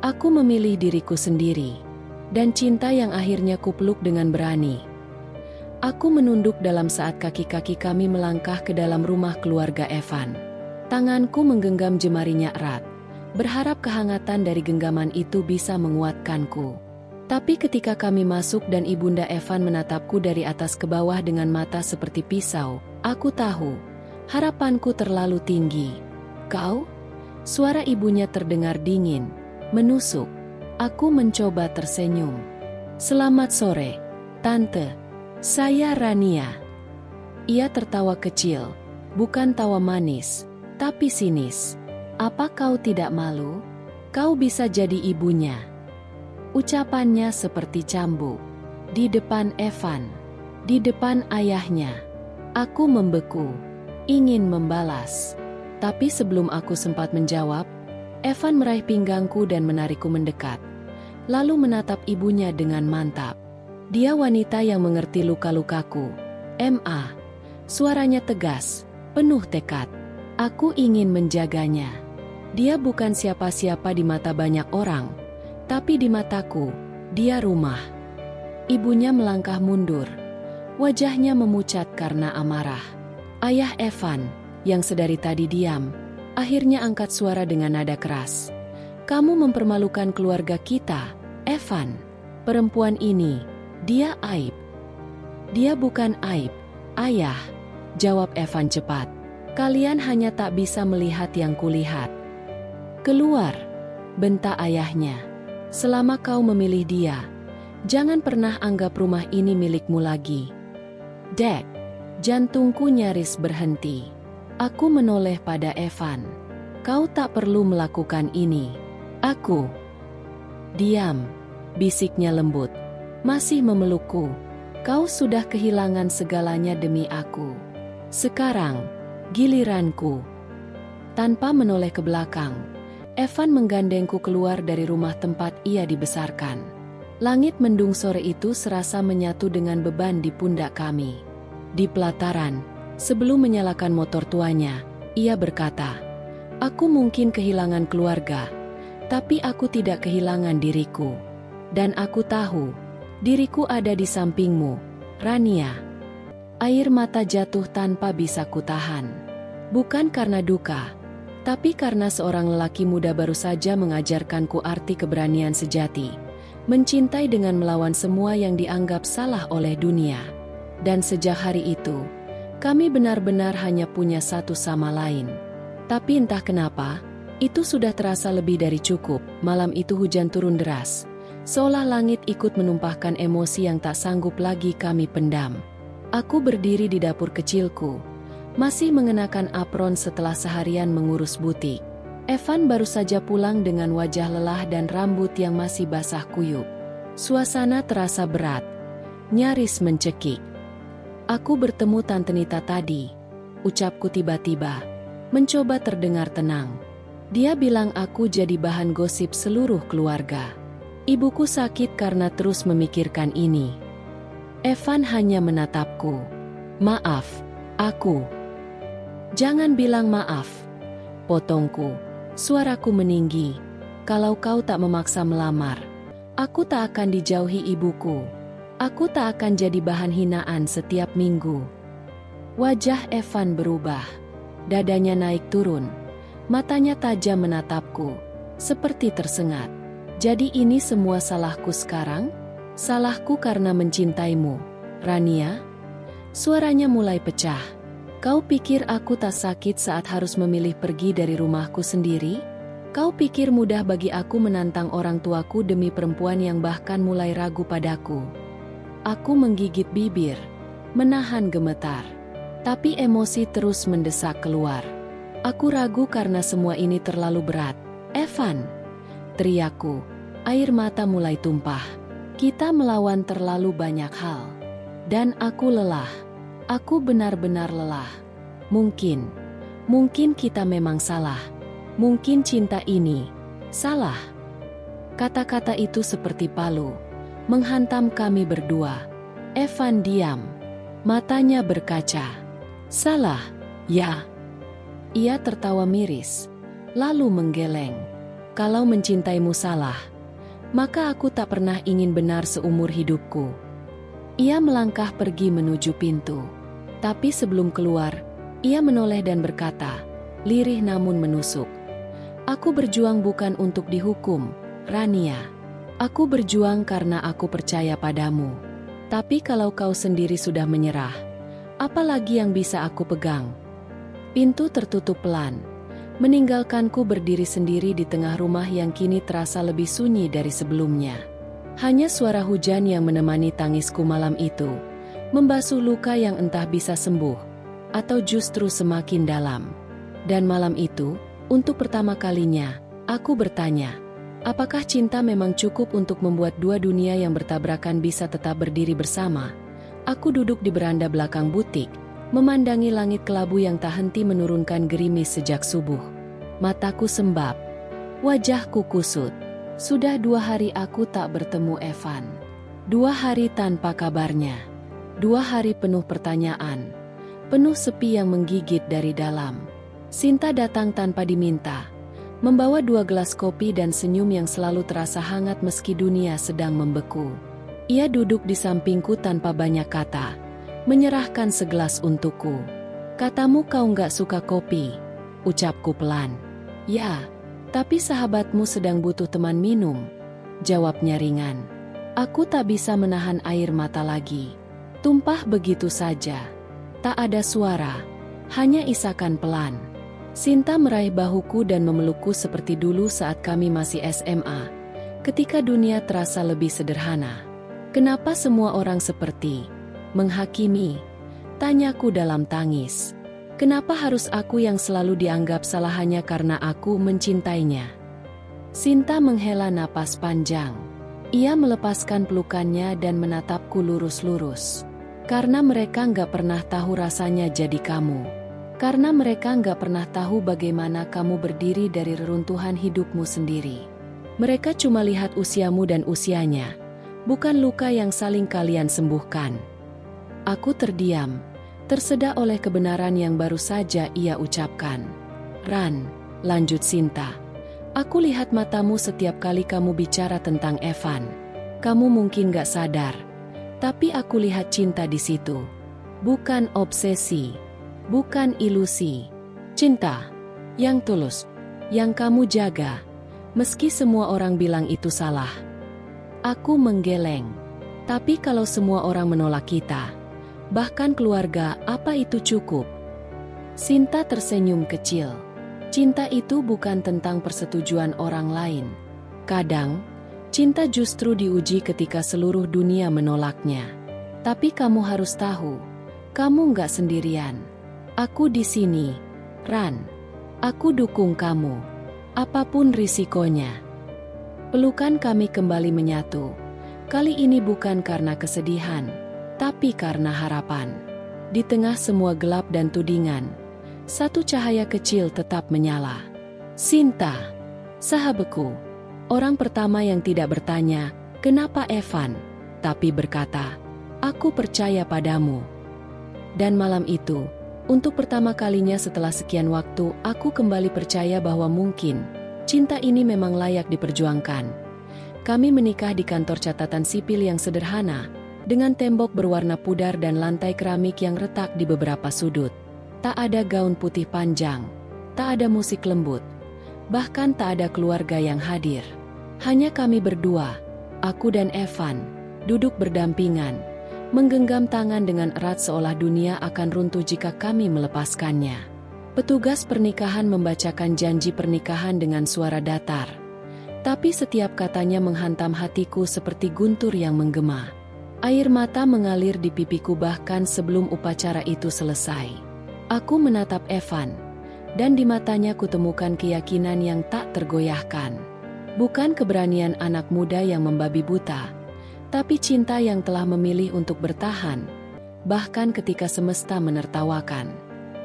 Speaker 1: aku memilih diriku sendiri. Dan cinta yang akhirnya kupeluk dengan berani. Aku menunduk dalam saat kaki-kaki kami melangkah ke dalam rumah keluarga Evan. Tanganku menggenggam jemarinya erat, berharap kehangatan dari genggaman itu bisa menguatkanku. Tapi ketika kami masuk dan ibunda Evan menatapku dari atas ke bawah dengan mata seperti pisau, aku tahu, harapanku terlalu tinggi. Kau? Suara ibunya terdengar dingin, menusuk. Aku mencoba tersenyum. Selamat sore, Tante. Saya Rania. Ia tertawa kecil, bukan tawa manis, tapi sinis. Apa kau tidak malu? Kau bisa jadi ibunya. Ucapannya seperti cambuk. Di depan Evan, di depan ayahnya. Aku membeku, ingin membalas. Tapi sebelum aku sempat menjawab, Evan meraih pinggangku dan menarikku mendekat. Lalu menatap ibunya dengan mantap. Dia wanita yang mengerti luka-lukaku. Ma. Suaranya tegas, penuh tekad. Aku ingin menjaganya. Dia bukan siapa-siapa di mata banyak orang, tapi di mataku, dia rumah. Ibunya melangkah mundur. Wajahnya memucat karena amarah. Ayah Evan, yang sedari tadi diam, akhirnya angkat suara dengan nada keras. Kamu mempermalukan keluarga kita, Evan. Perempuan ini, dia aib. Dia bukan aib, ayah, jawab Evan cepat. Kalian hanya tak bisa melihat yang kulihat. Keluar, bentak ayahnya. Selama kau memilih dia, jangan pernah anggap rumah ini milikmu lagi. Dek, jantungku nyaris berhenti. Aku menoleh pada Evan. Kau tak perlu melakukan ini. Aku. Diam, bisiknya lembut. Masih memelukku. Kau sudah kehilangan segalanya demi aku. Sekarang, giliranku. Tanpa menoleh ke belakang, Evan menggandengku keluar dari rumah tempat ia dibesarkan. Langit mendung sore itu serasa menyatu dengan beban di pundak kami. Di pelataran, sebelum menyalakan motor tuanya, ia berkata, aku mungkin kehilangan keluarga, tapi aku tidak kehilangan diriku. Dan aku tahu, diriku ada di sampingmu, Rania. Air mata jatuh tanpa bisa kutahan. Bukan karena duka, tapi karena seorang lelaki muda baru saja mengajarkanku arti keberanian sejati. Mencintai dengan melawan semua yang dianggap salah oleh dunia. Dan sejak hari itu, kami benar-benar hanya punya satu sama lain. Tapi entah kenapa, itu sudah terasa lebih dari cukup. Malam itu hujan turun deras. Seolah langit ikut menumpahkan emosi yang tak sanggup lagi kami pendam. Aku berdiri di dapur kecilku, masih mengenakan apron setelah seharian mengurus butik. Evan baru saja pulang dengan wajah lelah dan rambut yang masih basah kuyup. Suasana terasa berat, nyaris mencekik. Aku bertemu Tante Nita tadi, ucapku tiba-tiba, mencoba terdengar tenang. Dia bilang aku jadi bahan gosip seluruh keluarga. Ibuku sakit karena terus memikirkan ini. Evan hanya menatapku. Maaf, aku. Jangan bilang maaf, potongku. Suaraku meninggi. Kalau kau tak memaksa melamar, aku tak akan dijauhi ibuku. Aku tak akan jadi bahan hinaan setiap minggu. Wajah Evan berubah. Dadanya naik turun. Matanya tajam menatapku, seperti tersengat. Jadi ini semua salahku sekarang? Salahku karena mencintaimu, Rania? Suaranya mulai pecah. Kau pikir aku tak sakit saat harus memilih pergi dari rumahku sendiri? Kau pikir mudah bagi aku menantang orang tuaku demi perempuan yang bahkan mulai ragu padaku? Aku menggigit bibir, menahan gemetar. Tapi emosi terus mendesak keluar. Aku ragu karena semua ini terlalu berat. Evan, teriakku, air mata mulai tumpah. Kita melawan terlalu banyak hal. Dan aku lelah. Aku benar-benar lelah. Mungkin kita memang salah. Mungkin cinta ini salah. Kata-kata itu seperti palu, menghantam kami berdua. Evan diam. Matanya berkaca. Salah, ya. Ia tertawa miris, lalu menggeleng. Kalau mencintaimu salah, maka aku tak pernah ingin benar seumur hidupku. Ia melangkah pergi menuju pintu. Tapi sebelum keluar, ia menoleh dan berkata, lirih namun menusuk. Aku berjuang bukan untuk dihukum, Rania. Aku berjuang karena aku percaya padamu. Tapi kalau kau sendiri sudah menyerah, apa lagi yang bisa aku pegang? Pintu tertutup pelan, meninggalkanku berdiri sendiri di tengah rumah yang kini terasa lebih sunyi dari sebelumnya. Hanya suara hujan yang menemani tangisku malam itu, membasuh luka yang entah bisa sembuh, atau justru semakin dalam. Dan malam itu, untuk pertama kalinya, aku bertanya, apakah cinta memang cukup untuk membuat dua dunia yang bertabrakan bisa tetap berdiri bersama? Aku duduk di beranda belakang butik, memandangi langit kelabu yang tak henti menurunkan gerimis sejak subuh. Mataku sembab, wajahku kusut. Sudah 2 hari aku tak bertemu Evan. 2 hari tanpa kabarnya. 2 hari penuh pertanyaan, penuh sepi yang menggigit dari dalam. Sinta datang tanpa diminta, membawa 2 gelas kopi dan senyum yang selalu terasa hangat meski dunia sedang membeku. Ia duduk di sampingku tanpa banyak kata, menyerahkan segelas untukku. Katamu kau nggak suka kopi, ucapku pelan. Ya, tapi sahabatmu sedang butuh teman minum, jawabnya ringan. Aku tak bisa menahan air mata lagi. Tumpah begitu saja. Tak ada suara, hanya isakan pelan. Sinta meraih bahuku dan memelukku seperti dulu saat kami masih SMA, ketika dunia terasa lebih sederhana. Kenapa semua orang seperti menghakimi? Tanyaku dalam tangis. Kenapa harus aku yang selalu dianggap salah hanya karena aku mencintainya? Sinta menghela napas panjang. Ia melepaskan pelukannya dan menatapku lurus-lurus. Karena mereka nggak pernah tahu rasanya jadi kamu. Karena mereka nggak pernah tahu bagaimana kamu berdiri dari reruntuhan hidupmu sendiri. Mereka cuma lihat usiamu dan usianya, bukan luka yang saling kalian sembuhkan. Aku terdiam, tersedak oleh kebenaran yang baru saja ia ucapkan. Ran, lanjut Sinta. Aku lihat matamu setiap kali kamu bicara tentang Evan. Kamu mungkin gak sadar, Tapi aku lihat cinta di situ. Bukan obsesi, bukan ilusi. Cinta yang tulus, yang kamu jaga, meski semua orang bilang itu salah. Aku menggeleng. Tapi kalau semua orang menolak kita, bahkan keluarga, apa itu cukup? Sinta tersenyum kecil. Cinta itu bukan tentang persetujuan orang lain. Kadang, cinta justru diuji ketika seluruh dunia menolaknya. Tapi kamu harus tahu, kamu nggak sendirian. Aku di sini, Ran. Aku dukung kamu, apapun risikonya. Pelukan kami kembali menyatu. Kali ini bukan karena kesedihan, tapi karena harapan. Di tengah semua gelap dan tudingan, satu cahaya kecil tetap menyala. Sinta, sahabatku. Orang pertama yang tidak bertanya, "Kenapa Evan?" tapi berkata, "Aku percaya padamu." Dan malam itu, untuk pertama kalinya setelah sekian waktu, aku kembali percaya bahwa mungkin cinta ini memang layak diperjuangkan. Kami menikah di kantor catatan sipil yang sederhana, dengan tembok berwarna pudar dan lantai keramik yang retak di beberapa sudut. Tak ada gaun putih panjang, tak ada musik lembut, bahkan tak ada keluarga yang hadir. Hanya kami berdua, aku dan Evan, duduk berdampingan, menggenggam tangan dengan erat seolah dunia akan runtuh jika kami melepaskannya. Petugas pernikahan membacakan janji pernikahan dengan suara datar. Tapi setiap katanya menghantam hatiku seperti guntur yang menggema. Air mata mengalir di pipiku bahkan sebelum upacara itu selesai. Aku menatap Evan, dan di matanya kutemukan keyakinan yang tak tergoyahkan. Bukan keberanian anak muda yang membabi buta, tapi cinta yang telah memilih untuk bertahan, bahkan ketika semesta menertawakan.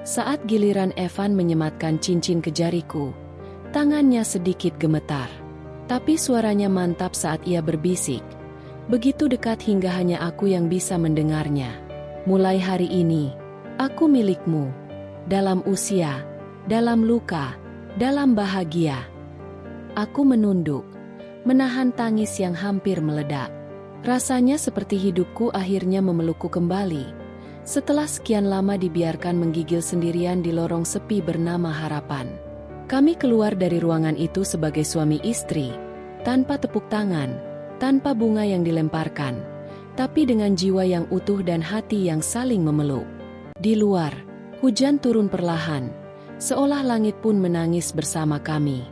Speaker 1: Saat giliran Evan menyematkan cincin ke jariku, tangannya sedikit gemetar. Tapi suaranya mantap saat ia berbisik, begitu dekat hingga hanya aku yang bisa mendengarnya. Mulai hari ini, aku milikmu. Dalam usia, dalam luka, dalam bahagia. Aku menunduk, menahan tangis yang hampir meledak. Rasanya seperti hidupku akhirnya memelukku kembali, setelah sekian lama dibiarkan menggigil sendirian di lorong sepi bernama harapan. Kami keluar dari ruangan itu sebagai suami istri, tanpa tepuk tangan, tanpa bunga yang dilemparkan, tapi dengan jiwa yang utuh dan hati yang saling memeluk. Di luar, hujan turun perlahan, seolah langit pun menangis bersama kami.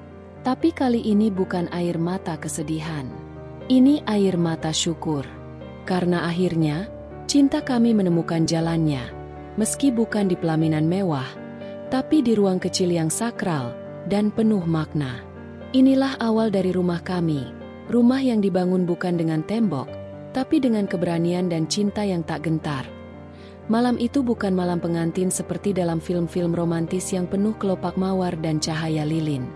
Speaker 1: Tapi kali ini bukan air mata kesedihan. Ini air mata syukur. Karena akhirnya, cinta kami menemukan jalannya, meski bukan di pelaminan mewah, tapi di ruang kecil yang sakral dan penuh makna. Inilah awal dari rumah kami, rumah yang dibangun bukan dengan tembok, tapi dengan keberanian dan cinta yang tak gentar. Malam itu bukan malam pengantin seperti dalam film-film romantis yang penuh kelopak mawar dan cahaya lilin.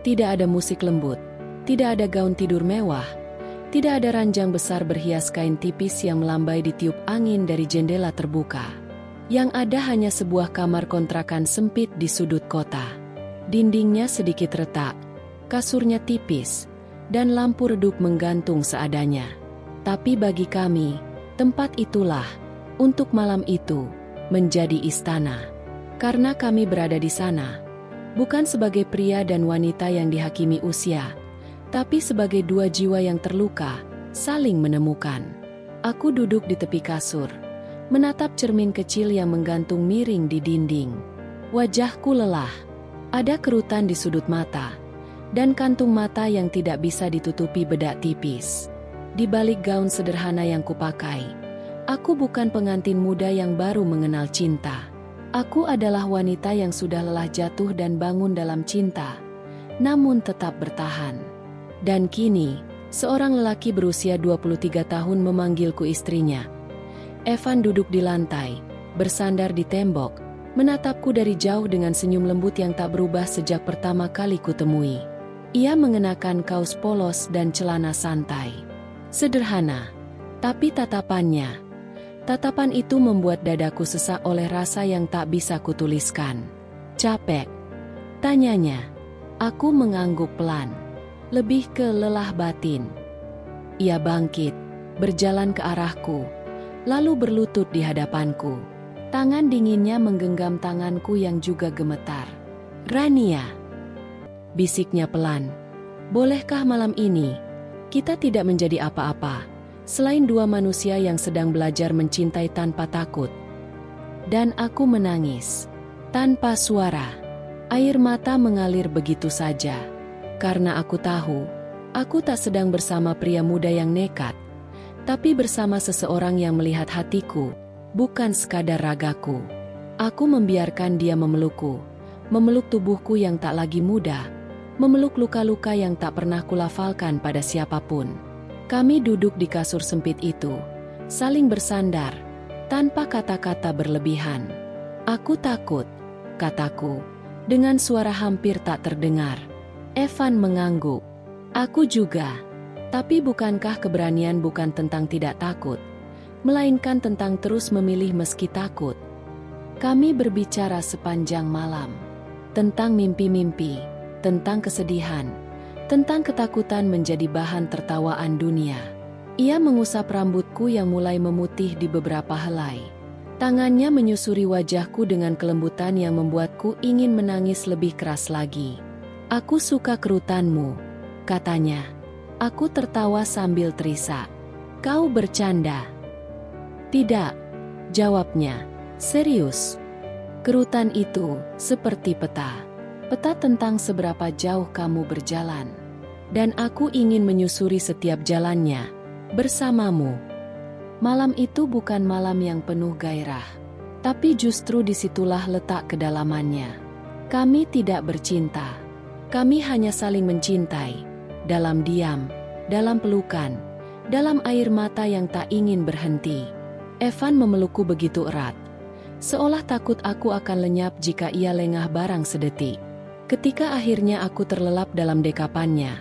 Speaker 1: Tidak ada musik lembut, tidak ada gaun tidur mewah, tidak ada ranjang besar berhias kain tipis yang melambai ditiup angin dari jendela terbuka. Yang ada hanya sebuah kamar kontrakan sempit di sudut kota. Dindingnya sedikit retak, kasurnya tipis, dan lampu redup menggantung seadanya. Tapi bagi kami, tempat itulah, untuk malam itu, menjadi istana. Karena kami berada di sana, bukan sebagai pria dan wanita yang dihakimi usia, tapi sebagai dua jiwa yang terluka, saling menemukan. Aku duduk di tepi kasur, menatap cermin kecil yang menggantung miring di dinding. Wajahku lelah, ada kerutan di sudut mata, dan kantung mata yang tidak bisa ditutupi bedak tipis. Di balik gaun sederhana yang kupakai, aku bukan pengantin muda yang baru mengenal cinta. Aku adalah wanita yang sudah lelah jatuh dan bangun dalam cinta, namun tetap bertahan. Dan kini, seorang lelaki berusia 23 tahun memanggilku istrinya. Evan duduk di lantai, bersandar di tembok, menatapku dari jauh dengan senyum lembut yang tak berubah sejak pertama kali kutemui. Ia mengenakan kaos polos dan celana santai. Sederhana, tapi tatapan itu membuat dadaku sesak oleh rasa yang tak bisa kutuliskan. Capek? Tanyanya. Aku mengangguk pelan. Lebih ke lelah batin. Ia bangkit, berjalan ke arahku, lalu berlutut di hadapanku. Tangan dinginnya menggenggam tanganku yang juga gemetar. "Rania," bisiknya pelan, "bolehkah malam ini kita tidak menjadi apa-apa selain dua manusia yang sedang belajar mencintai tanpa takut?" Dan aku menangis. Tanpa suara, air mata mengalir begitu saja. Karena aku tahu, aku tak sedang bersama pria muda yang nekat, tapi bersama seseorang yang melihat hatiku, bukan sekadar ragaku. Aku membiarkan dia memelukku, memeluk tubuhku yang tak lagi muda, memeluk luka-luka yang tak pernah kulafalkan pada siapapun. Kami duduk di kasur sempit itu, saling bersandar, tanpa kata-kata berlebihan. "Aku takut," kataku, dengan suara hampir tak terdengar. Evan mengangguk. "Aku juga. Tapi bukankah keberanian bukan tentang tidak takut, melainkan tentang terus memilih meski takut?" Kami berbicara sepanjang malam. Tentang mimpi-mimpi, tentang kesedihan, tentang ketakutan menjadi bahan tertawaan dunia. Ia mengusap rambutku yang mulai memutih di beberapa helai. Tangannya menyusuri wajahku dengan kelembutan yang membuatku ingin menangis lebih keras lagi. "Aku suka kerutanmu," katanya. Aku tertawa sambil terisak. "Kau bercanda?" "Tidak," jawabnya. "Serius. Kerutan itu seperti peta. Peta tentang seberapa jauh kamu berjalan. Dan aku ingin menyusuri setiap jalannya bersamamu." Malam itu bukan malam yang penuh gairah, tapi justru disitulah letak kedalamannya. Kami tidak bercinta. Kami hanya saling mencintai, dalam diam, dalam pelukan, dalam air mata yang tak ingin berhenti. Evan memelukku begitu erat, seolah takut aku akan lenyap jika ia lengah barang sedetik. Ketika akhirnya aku terlelap dalam dekapannya,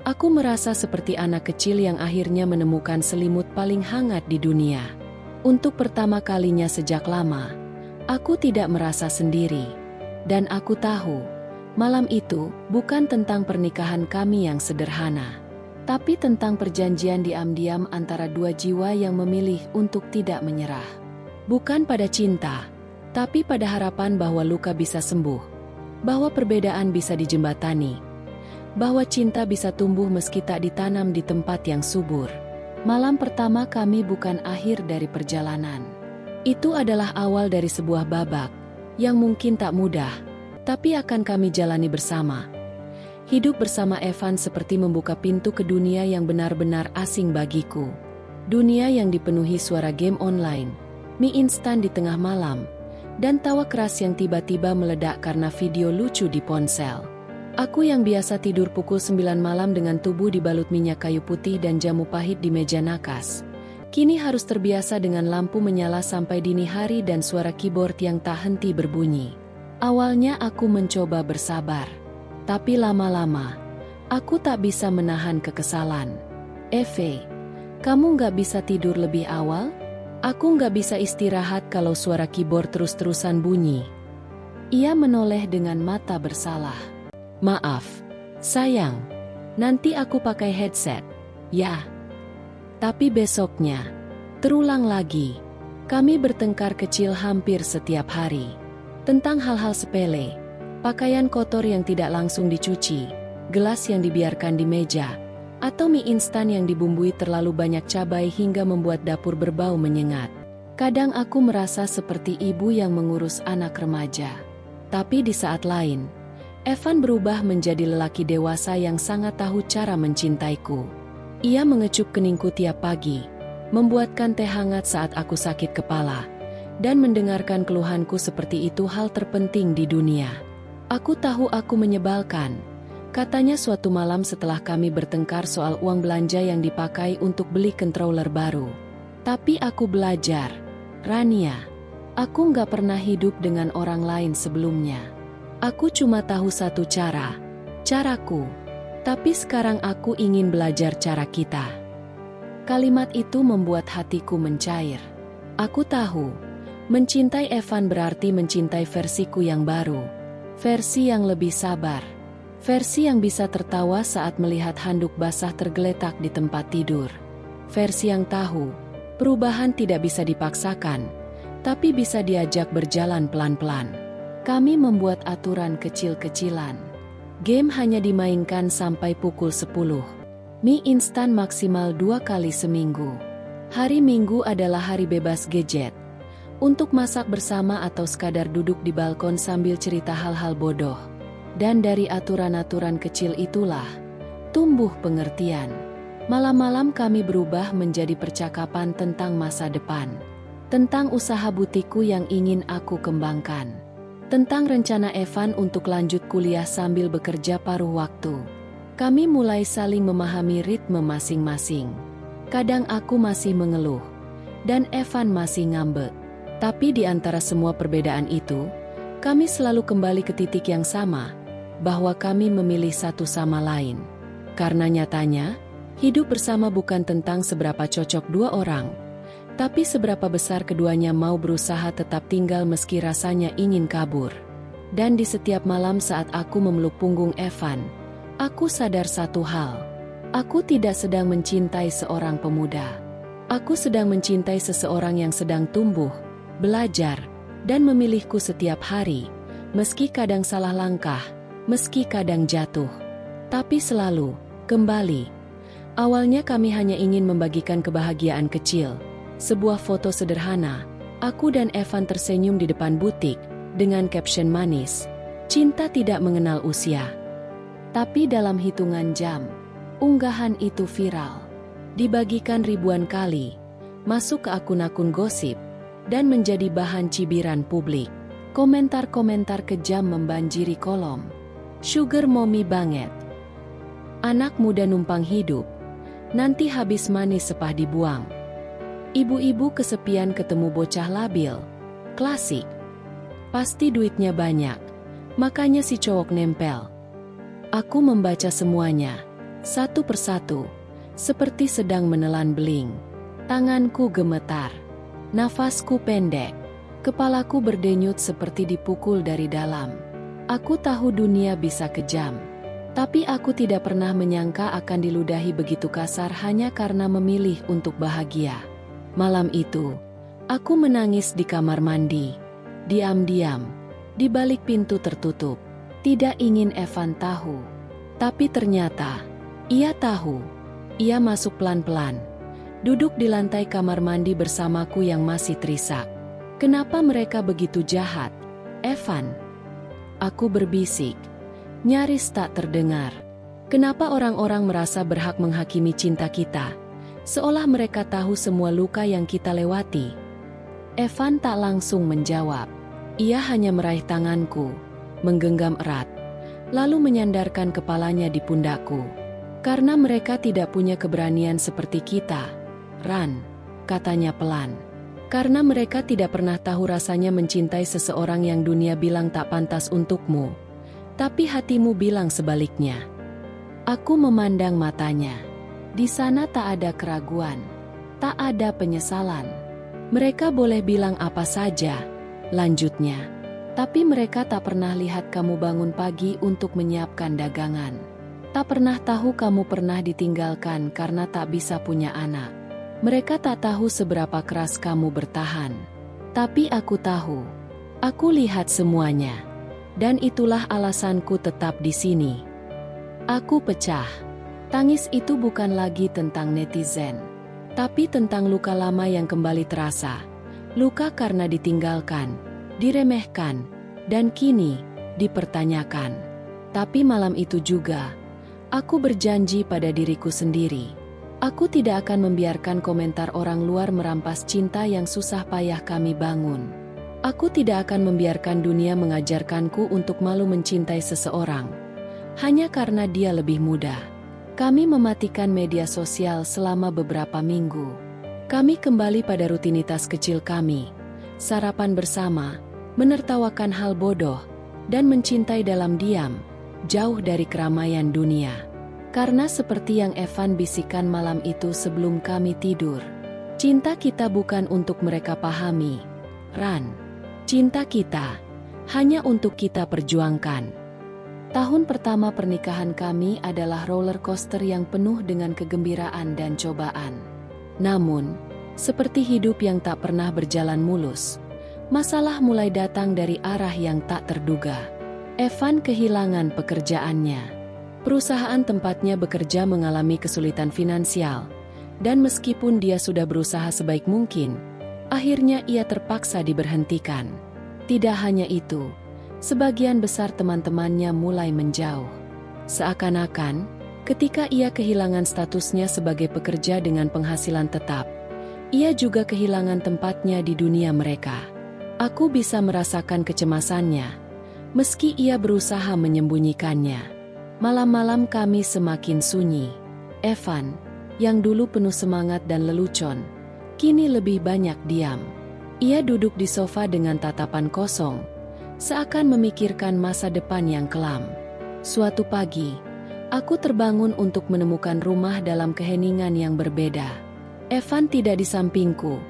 Speaker 1: aku merasa seperti anak kecil yang akhirnya menemukan selimut paling hangat di dunia. Untuk pertama kalinya sejak lama, aku tidak merasa sendiri. Dan aku tahu, malam itu bukan tentang pernikahan kami yang sederhana, tapi tentang perjanjian diam-diam antara dua jiwa yang memilih untuk tidak menyerah. Bukan pada cinta, tapi pada harapan bahwa luka bisa sembuh, bahwa perbedaan bisa dijembatani, bahwa cinta bisa tumbuh meski tak ditanam di tempat yang subur. Malam pertama kami bukan akhir dari perjalanan. Itu adalah awal dari sebuah babak yang mungkin tak mudah, tapi akan kami jalani bersama. Hidup bersama Evan seperti membuka pintu ke dunia yang benar-benar asing bagiku. Dunia yang dipenuhi suara game online, mie instan di tengah malam, dan tawa keras yang tiba-tiba meledak karena video lucu di ponsel. Aku yang biasa tidur pukul 9 malam dengan tubuh dibalut minyak kayu putih dan jamu pahit di meja nakas, kini harus terbiasa dengan lampu menyala sampai dini hari dan suara keyboard yang tak henti berbunyi. Awalnya aku mencoba bersabar, tapi lama-lama, aku tak bisa menahan kekesalan. "Eve, kamu nggak bisa tidur lebih awal? Aku nggak bisa istirahat kalau suara keyboard terus-terusan bunyi." Ia menoleh dengan mata bersalah. "Maaf, sayang. Nanti aku pakai headset, ya." Tapi besoknya, terulang lagi. Kami bertengkar kecil hampir setiap hari. Tentang hal-hal sepele, pakaian kotor yang tidak langsung dicuci, gelas yang dibiarkan di meja, atau mie instan yang dibumbui terlalu banyak cabai hingga membuat dapur berbau menyengat. Kadang aku merasa seperti ibu yang mengurus anak remaja. Tapi di saat lain, Evan berubah menjadi lelaki dewasa yang sangat tahu cara mencintaiku. Ia mengecup keningku tiap pagi, membuatkan teh hangat saat aku sakit kepala, dan mendengarkan keluhanku seperti itu hal terpenting di dunia. "Aku tahu aku menyebalkan," katanya suatu malam setelah kami bertengkar soal uang belanja yang dipakai untuk beli controller baru. "Tapi aku belajar, Rania. Aku nggak pernah hidup dengan orang lain sebelumnya. Aku cuma tahu satu cara, caraku. Tapi sekarang aku ingin belajar cara kita." Kalimat itu membuat hatiku mencair. Aku tahu, mencintai Evan berarti mencintai versiku yang baru. Versi yang lebih sabar. Versi yang bisa tertawa saat melihat handuk basah tergeletak di tempat tidur. Versi yang tahu, Perubahan tidak bisa dipaksakan, tapi bisa diajak berjalan pelan-pelan. Kami membuat aturan kecil-kecilan. Game hanya dimainkan sampai pukul 10. Mie instan maksimal 2 kali seminggu. Hari Minggu adalah hari bebas gadget. Untuk masak bersama atau sekadar duduk di balkon sambil cerita hal-hal bodoh. Dan dari aturan-aturan kecil itulah tumbuh pengertian. Malam-malam kami berubah menjadi percakapan tentang masa depan. Tentang usaha butikku yang ingin aku kembangkan. Tentang rencana Evan untuk lanjut kuliah sambil bekerja paruh waktu. Kami mulai saling memahami ritme masing-masing. Kadang aku masih mengeluh, dan Evan masih ngambek. Tapi di antara semua perbedaan itu, kami selalu kembali ke titik yang sama, bahwa kami memilih satu sama lain. Karena nyatanya, hidup bersama bukan tentang seberapa cocok dua orang, tapi seberapa besar keduanya mau berusaha tetap tinggal meski rasanya ingin kabur. Dan di setiap malam saat aku memeluk punggung Evan, aku sadar satu hal. Aku tidak sedang mencintai seorang pemuda. Aku sedang mencintai seseorang yang sedang tumbuh, belajar, dan memilihku setiap hari, meski kadang salah langkah, meski kadang jatuh. Tapi selalu, kembali. Awalnya kami hanya ingin membagikan kebahagiaan kecil. Sebuah foto sederhana, aku dan Evan tersenyum di depan butik, dengan caption manis, "Cinta tidak mengenal usia." Tapi dalam hitungan jam, unggahan itu viral. Dibagikan ribuan kali, masuk ke akun-akun gosip, dan menjadi bahan cibiran publik. Komentar-komentar kejam membanjiri kolom. "Sugar mommy banget. Anak muda numpang hidup. Nanti habis manis sepah dibuang. Ibu-ibu kesepian ketemu bocah labil. Klasik. Pasti duitnya banyak, makanya si cowok nempel." Aku membaca semuanya, satu persatu, seperti sedang menelan beling. Tanganku gemetar, nafasku pendek, kepalaku berdenyut seperti dipukul dari dalam. Aku tahu dunia bisa kejam, tapi aku tidak pernah menyangka akan diludahi begitu kasar hanya karena memilih untuk bahagia. Malam itu, aku menangis di kamar mandi. Diam-diam, di balik pintu tertutup. Tidak ingin Evan tahu. Tapi ternyata, ia tahu. Ia masuk pelan-pelan. Duduk di lantai kamar mandi bersamaku yang masih terisak. "Kenapa mereka begitu jahat, Evan?" Aku berbisik. Nyaris tak terdengar. "Kenapa orang-orang merasa berhak menghakimi cinta kita? Seolah mereka tahu semua luka yang kita lewati." Evan tak langsung menjawab. Ia hanya meraih tanganku, menggenggam erat, lalu menyandarkan kepalanya di pundakku. "Karena mereka tidak punya keberanian seperti kita, Ran," katanya pelan. "Karena mereka tidak pernah tahu rasanya mencintai seseorang yang dunia bilang tak pantas untukmu, tapi hatimu bilang sebaliknya." Aku memandang matanya. Di sana tak ada keraguan, tak ada penyesalan. "Mereka boleh bilang apa saja," lanjutnya, "tapi mereka tak pernah lihat kamu bangun pagi untuk menyiapkan dagangan. Tak pernah tahu kamu pernah ditinggalkan karena tak bisa punya anak. Mereka tak tahu seberapa keras kamu bertahan. Tapi aku tahu. Aku lihat semuanya. Dan itulah alasanku tetap di sini." Aku pecah. Tangis itu bukan lagi tentang netizen, tapi tentang luka lama yang kembali terasa. Luka karena ditinggalkan, diremehkan, dan kini dipertanyakan. Tapi malam itu juga, aku berjanji pada diriku sendiri. Aku tidak akan membiarkan komentar orang luar merampas cinta yang susah payah kami bangun. Aku tidak akan membiarkan dunia mengajarkanku untuk malu mencintai seseorang, hanya karena dia lebih muda. Kami mematikan media sosial selama beberapa minggu. Kami kembali pada rutinitas kecil kami, sarapan bersama, menertawakan hal bodoh, dan mencintai dalam diam, jauh dari keramaian dunia. Karena seperti yang Evan bisikan malam itu sebelum kami tidur, cinta kita bukan untuk mereka pahami, Ran. Cinta kita hanya untuk kita perjuangkan. Tahun pertama pernikahan kami adalah roller coaster yang penuh dengan kegembiraan dan cobaan. Namun, Seperti hidup yang tak pernah berjalan mulus, masalah mulai datang dari arah yang tak terduga. Evan kehilangan pekerjaannya. Perusahaan tempatnya bekerja mengalami kesulitan finansial, dan meskipun dia sudah berusaha sebaik mungkin, akhirnya ia terpaksa diberhentikan. Tidak hanya itu, sebagian besar teman-temannya mulai menjauh. Seakan-akan, ketika ia kehilangan statusnya sebagai pekerja dengan penghasilan tetap, ia juga kehilangan tempatnya di dunia mereka. Aku bisa merasakan kecemasannya, meski ia berusaha menyembunyikannya. Malam-malam kami semakin sunyi. Evan, yang dulu penuh semangat dan lelucon, kini lebih banyak diam. Ia duduk di sofa dengan tatapan kosong, seakan memikirkan masa depan yang kelam. Suatu pagi, aku terbangun untuk menemukan rumah dalam keheningan yang berbeda. Evan tidak di sampingku,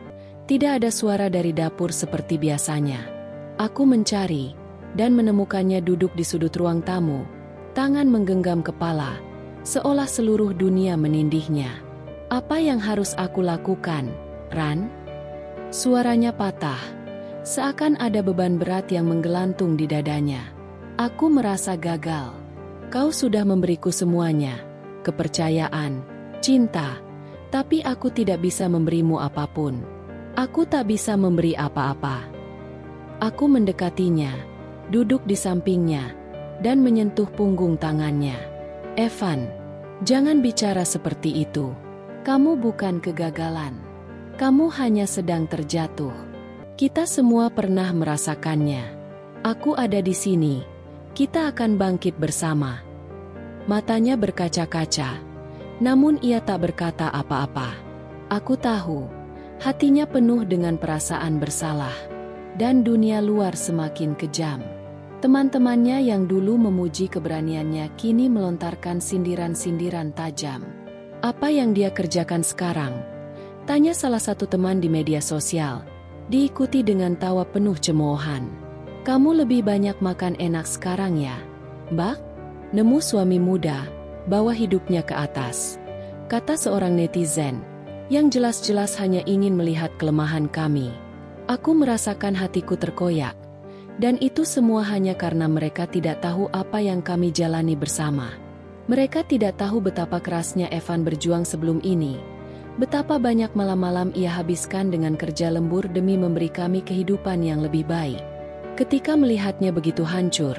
Speaker 1: tidak ada suara dari dapur seperti biasanya. Aku mencari, dan menemukannya duduk di sudut ruang tamu, tangan menggenggam kepala, seolah seluruh dunia menindihnya. Apa yang harus aku lakukan, Ran? Suaranya patah, seakan ada beban berat yang menggelantung di dadanya. Aku merasa gagal. Kau sudah memberiku semuanya, kepercayaan, cinta, tapi aku tidak bisa memberimu apapun. Aku tak bisa memberi apa-apa. Aku mendekatinya, duduk di sampingnya, dan menyentuh punggung tangannya. Evan, jangan bicara seperti itu. Kamu bukan kegagalan. Kamu hanya sedang terjatuh. Kita semua pernah merasakannya. Aku ada di sini. Kita akan bangkit bersama. Matanya berkaca-kaca. Namun ia tak berkata apa-apa. Aku tahu, hatinya penuh dengan perasaan bersalah. Dan dunia luar semakin kejam. Teman-temannya yang dulu memuji keberaniannya kini melontarkan sindiran-sindiran tajam. Apa yang dia kerjakan sekarang? Tanya salah satu teman di media sosial, diikuti dengan tawa penuh cemoohan. Kamu lebih banyak makan enak sekarang ya, Mbak? Nemu suami muda, bawa hidupnya ke atas, kata seorang netizen, yang jelas-jelas hanya ingin melihat kelemahan kami. Aku merasakan hatiku terkoyak, dan itu semua hanya karena mereka tidak tahu apa yang kami jalani bersama. Mereka tidak tahu betapa kerasnya Evan berjuang sebelum ini, betapa banyak malam-malam ia habiskan dengan kerja lembur demi memberi kami kehidupan yang lebih baik. Ketika melihatnya begitu hancur,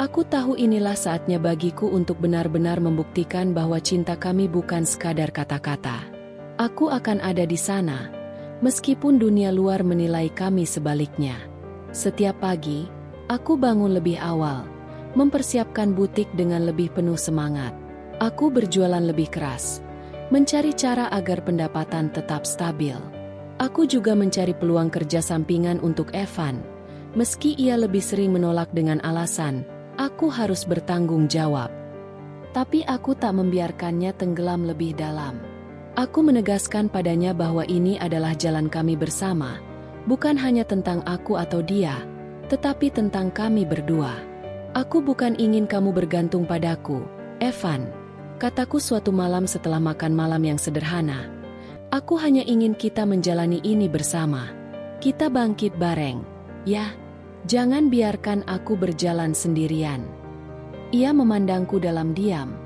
Speaker 1: aku tahu inilah saatnya bagiku untuk benar-benar membuktikan bahwa cinta kami bukan sekadar kata-kata. Aku akan ada di sana, meskipun dunia luar menilai kami sebaliknya. Setiap pagi, aku bangun lebih awal, mempersiapkan butik dengan lebih penuh semangat. Aku berjualan lebih keras, mencari cara agar pendapatan tetap stabil. Aku juga mencari peluang kerja sampingan untuk Evan, meski ia lebih sering menolak dengan alasan, aku harus bertanggung jawab. Tapi aku tak membiarkannya tenggelam lebih dalam. Aku menegaskan padanya bahwa ini adalah jalan kami bersama, bukan hanya tentang aku atau dia, tetapi tentang kami berdua. Aku bukan ingin kamu bergantung padaku, Evan, kataku suatu malam setelah makan malam yang sederhana. Aku hanya ingin kita menjalani ini bersama. Kita bangkit bareng, ya. Jangan biarkan aku berjalan sendirian. Ia memandangku dalam diam,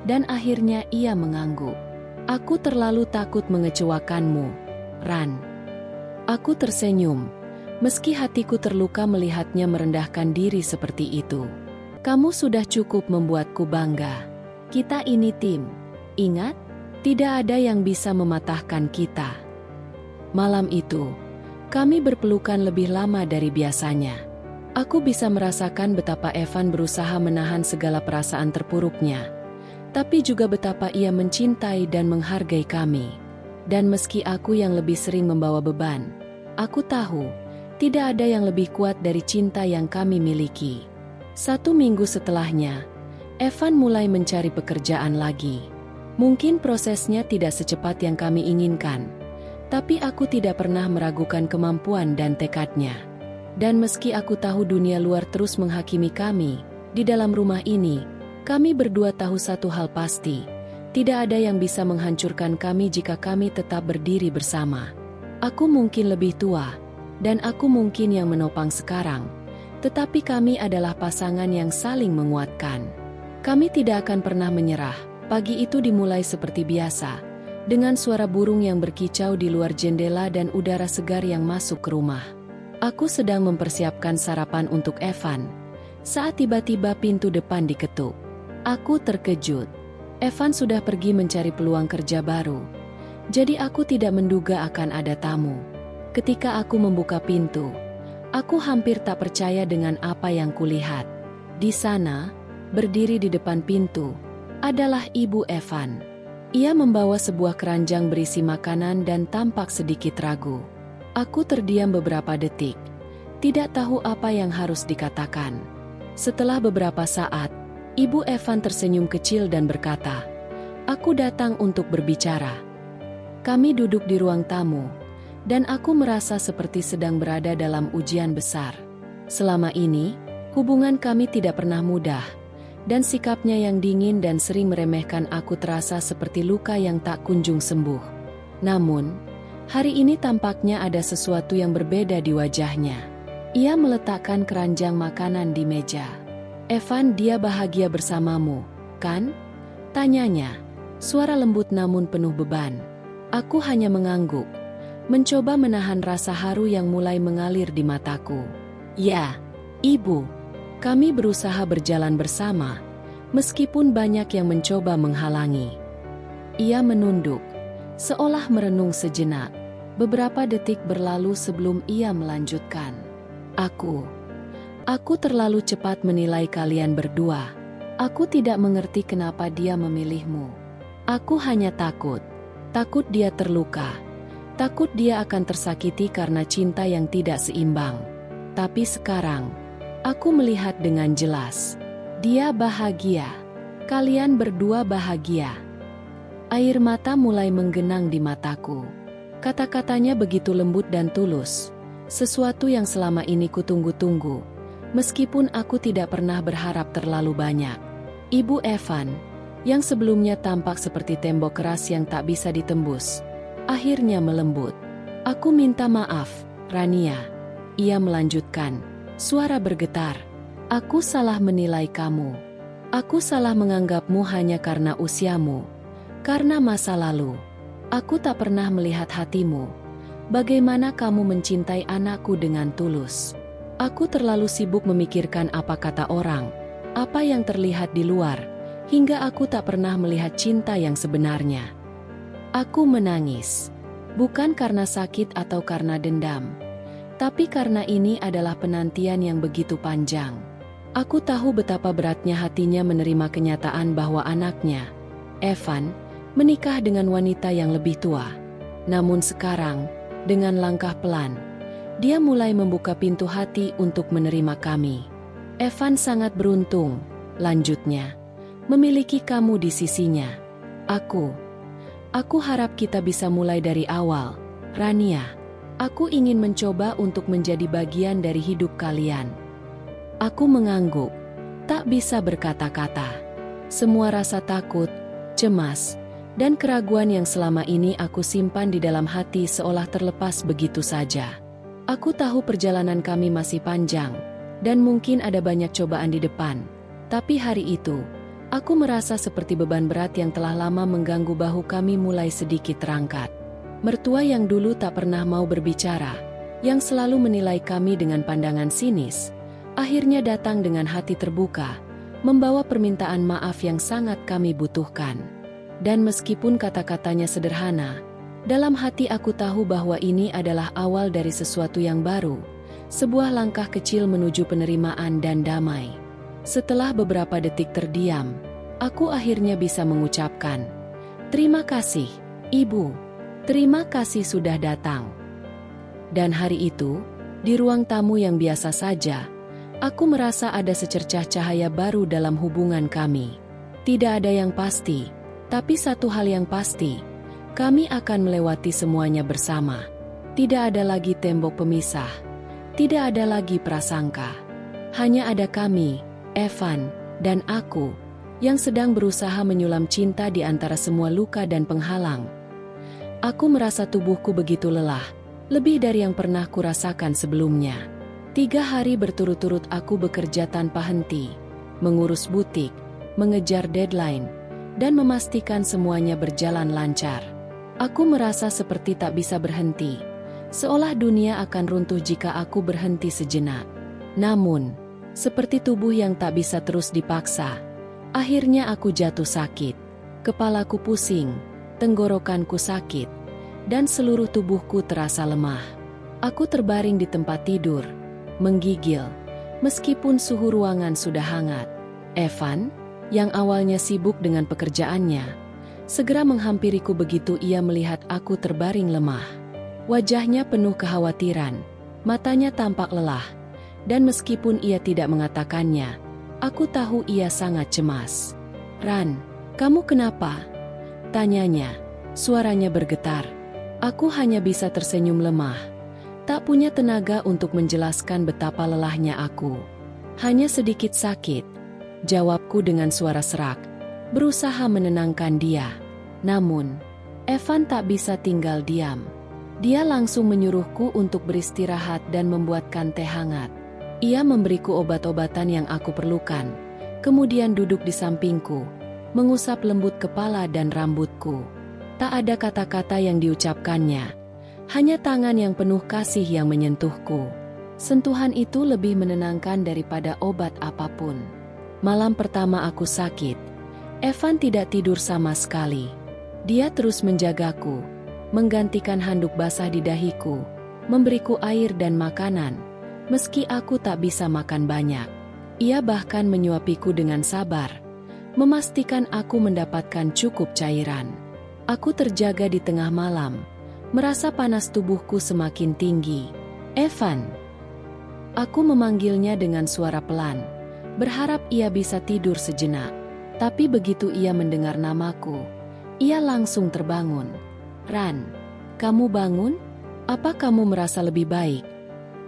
Speaker 1: dan akhirnya ia mengangguk. Aku terlalu takut mengecewakanmu, Ran. Aku tersenyum, meski hatiku terluka melihatnya merendahkan diri seperti itu. Kamu sudah cukup membuatku bangga. Kita ini tim. Ingat, tidak ada yang bisa mematahkan kita. Malam itu, kami berpelukan lebih lama dari biasanya. Aku bisa merasakan betapa Evan berusaha menahan segala perasaan terpuruknya, tapi juga betapa ia mencintai dan menghargai kami. Dan meski aku yang lebih sering membawa beban, aku tahu, tidak ada yang lebih kuat dari cinta yang kami miliki. 1 minggu setelahnya, Evan mulai mencari pekerjaan lagi. Mungkin prosesnya tidak secepat yang kami inginkan, tapi aku tidak pernah meragukan kemampuan dan tekadnya. Dan meski aku tahu dunia luar terus menghakimi kami, di dalam rumah ini, kami berdua tahu satu hal pasti, tidak ada yang bisa menghancurkan kami jika kami tetap berdiri bersama. Aku mungkin lebih tua, dan aku mungkin yang menopang sekarang, tetapi kami adalah pasangan yang saling menguatkan. Kami tidak akan pernah menyerah. Pagi itu dimulai seperti biasa, dengan suara burung yang berkicau di luar jendela dan udara segar yang masuk ke rumah. Aku sedang mempersiapkan sarapan untuk Evan, saat tiba-tiba pintu depan diketuk. Aku terkejut. Evan sudah pergi mencari peluang kerja baru, jadi aku tidak menduga akan ada tamu. Ketika aku membuka pintu, aku hampir tak percaya dengan apa yang kulihat. Di sana, berdiri di depan pintu, adalah ibu Evan. Ia membawa sebuah keranjang berisi makanan dan tampak sedikit ragu. Aku terdiam beberapa detik, tidak tahu apa yang harus dikatakan. Setelah beberapa saat, ibu Evan tersenyum kecil dan berkata, "Aku datang untuk berbicara." Kami duduk di ruang tamu, dan aku merasa seperti sedang berada dalam ujian besar. Selama ini, hubungan kami tidak pernah mudah, dan sikapnya yang dingin dan sering meremehkan aku terasa seperti luka yang tak kunjung sembuh. Namun, hari ini tampaknya ada sesuatu yang berbeda di wajahnya. Ia meletakkan keranjang makanan di meja. "Evan, dia bahagia bersamamu, kan?" tanyanya, suara lembut namun penuh beban. Aku hanya mengangguk, mencoba menahan rasa haru yang mulai mengalir di mataku. "Ya, Ibu. Kami berusaha berjalan bersama, meskipun banyak yang mencoba menghalangi." Ia menunduk, seolah merenung sejenak. Beberapa detik berlalu sebelum ia melanjutkan. Aku terlalu cepat menilai kalian berdua. Aku tidak mengerti kenapa dia memilihmu. Aku hanya takut dia terluka. Takut dia akan tersakiti karena cinta yang tidak seimbang. Tapi sekarang, aku melihat dengan jelas. Dia bahagia. Kalian berdua bahagia. Air mata mulai menggenang di mataku. Kata-katanya begitu lembut dan tulus. Sesuatu yang selama ini kutunggu-tunggu. Meskipun aku tidak pernah berharap terlalu banyak. Ibu Evan, yang sebelumnya tampak seperti tembok keras yang tak bisa ditembus, akhirnya melembut. "Aku minta maaf, Rania." Ia melanjutkan, suara bergetar. "Aku salah menilai kamu. Aku salah menganggapmu hanya karena usiamu, karena masa lalu. Aku tak pernah melihat hatimu. Bagaimana kamu mencintai anakku dengan tulus. Aku terlalu sibuk memikirkan apa kata orang, apa yang terlihat di luar, hingga aku tak pernah melihat cinta yang sebenarnya." Aku menangis, bukan karena sakit atau karena dendam, tapi karena ini adalah penantian yang begitu panjang. Aku tahu betapa beratnya hatinya menerima kenyataan bahwa anaknya, Evan, menikah dengan wanita yang lebih tua. Namun sekarang, dengan langkah pelan, dia mulai membuka pintu hati untuk menerima kami. "Evan sangat beruntung," lanjutnya, "memiliki kamu di sisinya. Aku harap kita bisa mulai dari awal, Rania. Aku ingin mencoba untuk menjadi bagian dari hidup kalian." Aku mengangguk, tak bisa berkata-kata. Semua rasa takut, cemas, dan keraguan yang selama ini aku simpan di dalam hati seolah terlepas begitu saja. Aku tahu perjalanan kami masih panjang, dan mungkin ada banyak cobaan di depan. Tapi hari itu, aku merasa seperti beban berat yang telah lama mengganggu bahu kami mulai sedikit terangkat. Mertua yang dulu tak pernah mau berbicara, yang selalu menilai kami dengan pandangan sinis, akhirnya datang dengan hati terbuka, membawa permintaan maaf yang sangat kami butuhkan. Dan meskipun kata-katanya sederhana, dalam hati aku tahu bahwa ini adalah awal dari sesuatu yang baru, sebuah langkah kecil menuju penerimaan dan damai. Setelah beberapa detik terdiam, aku akhirnya bisa mengucapkan, "Terima kasih, Ibu. Terima kasih sudah datang." Dan hari itu, di ruang tamu yang biasa saja, aku merasa ada secercah cahaya baru dalam hubungan kami. Tidak ada yang pasti, tapi satu hal yang pasti, kami akan melewati semuanya bersama. Tidak ada lagi tembok pemisah, tidak ada lagi prasangka. Hanya ada kami, Evan, dan aku, yang sedang berusaha menyulam cinta di antara semua luka dan penghalang. Aku merasa tubuhku begitu lelah, Lebih dari yang pernah kurasakan sebelumnya. 3 hari berturut-turut aku bekerja tanpa henti, mengurus butik, mengejar deadline, dan memastikan semuanya berjalan lancar. Aku merasa seperti tak bisa berhenti, seolah dunia akan runtuh jika aku berhenti sejenak. Namun, seperti tubuh yang tak bisa terus dipaksa, akhirnya aku jatuh sakit. Kepalaku pusing, tenggorokanku sakit, dan seluruh tubuhku terasa lemah. Aku terbaring di tempat tidur, menggigil, meskipun suhu ruangan sudah hangat. Evan, yang awalnya sibuk dengan pekerjaannya, segera menghampiriku begitu ia melihat aku terbaring lemah. Wajahnya penuh kekhawatiran, matanya tampak lelah, dan meskipun ia tidak mengatakannya, aku tahu ia sangat cemas. "Ran, kamu kenapa?" tanyanya, suaranya bergetar. Aku hanya bisa tersenyum lemah, tak punya tenaga untuk menjelaskan betapa lelahnya aku. "Hanya sedikit sakit," jawabku dengan suara serak, berusaha menenangkan dia. Namun, Evan tak bisa tinggal diam. Dia langsung menyuruhku untuk beristirahat dan membuatkan teh hangat. Ia memberiku obat-obatan yang aku perlukan, kemudian duduk di sampingku, mengusap lembut kepala dan rambutku. Tak ada kata-kata yang diucapkannya, hanya tangan yang penuh kasih yang menyentuhku. Sentuhan itu lebih menenangkan daripada obat apapun. Malam pertama aku sakit, Evan tidak tidur sama sekali. Dia terus menjagaku, menggantikan handuk basah di dahiku, memberiku air dan makanan, meski aku tak bisa makan banyak. Ia bahkan menyuapiku dengan sabar, memastikan aku mendapatkan cukup cairan. Aku terjaga di tengah malam, merasa panas tubuhku semakin tinggi. "Evan." Aku memanggilnya dengan suara pelan, berharap ia bisa tidur sejenak. Tapi begitu ia mendengar namaku, ia langsung terbangun. "Ran, kamu bangun? Apa kamu merasa lebih baik?"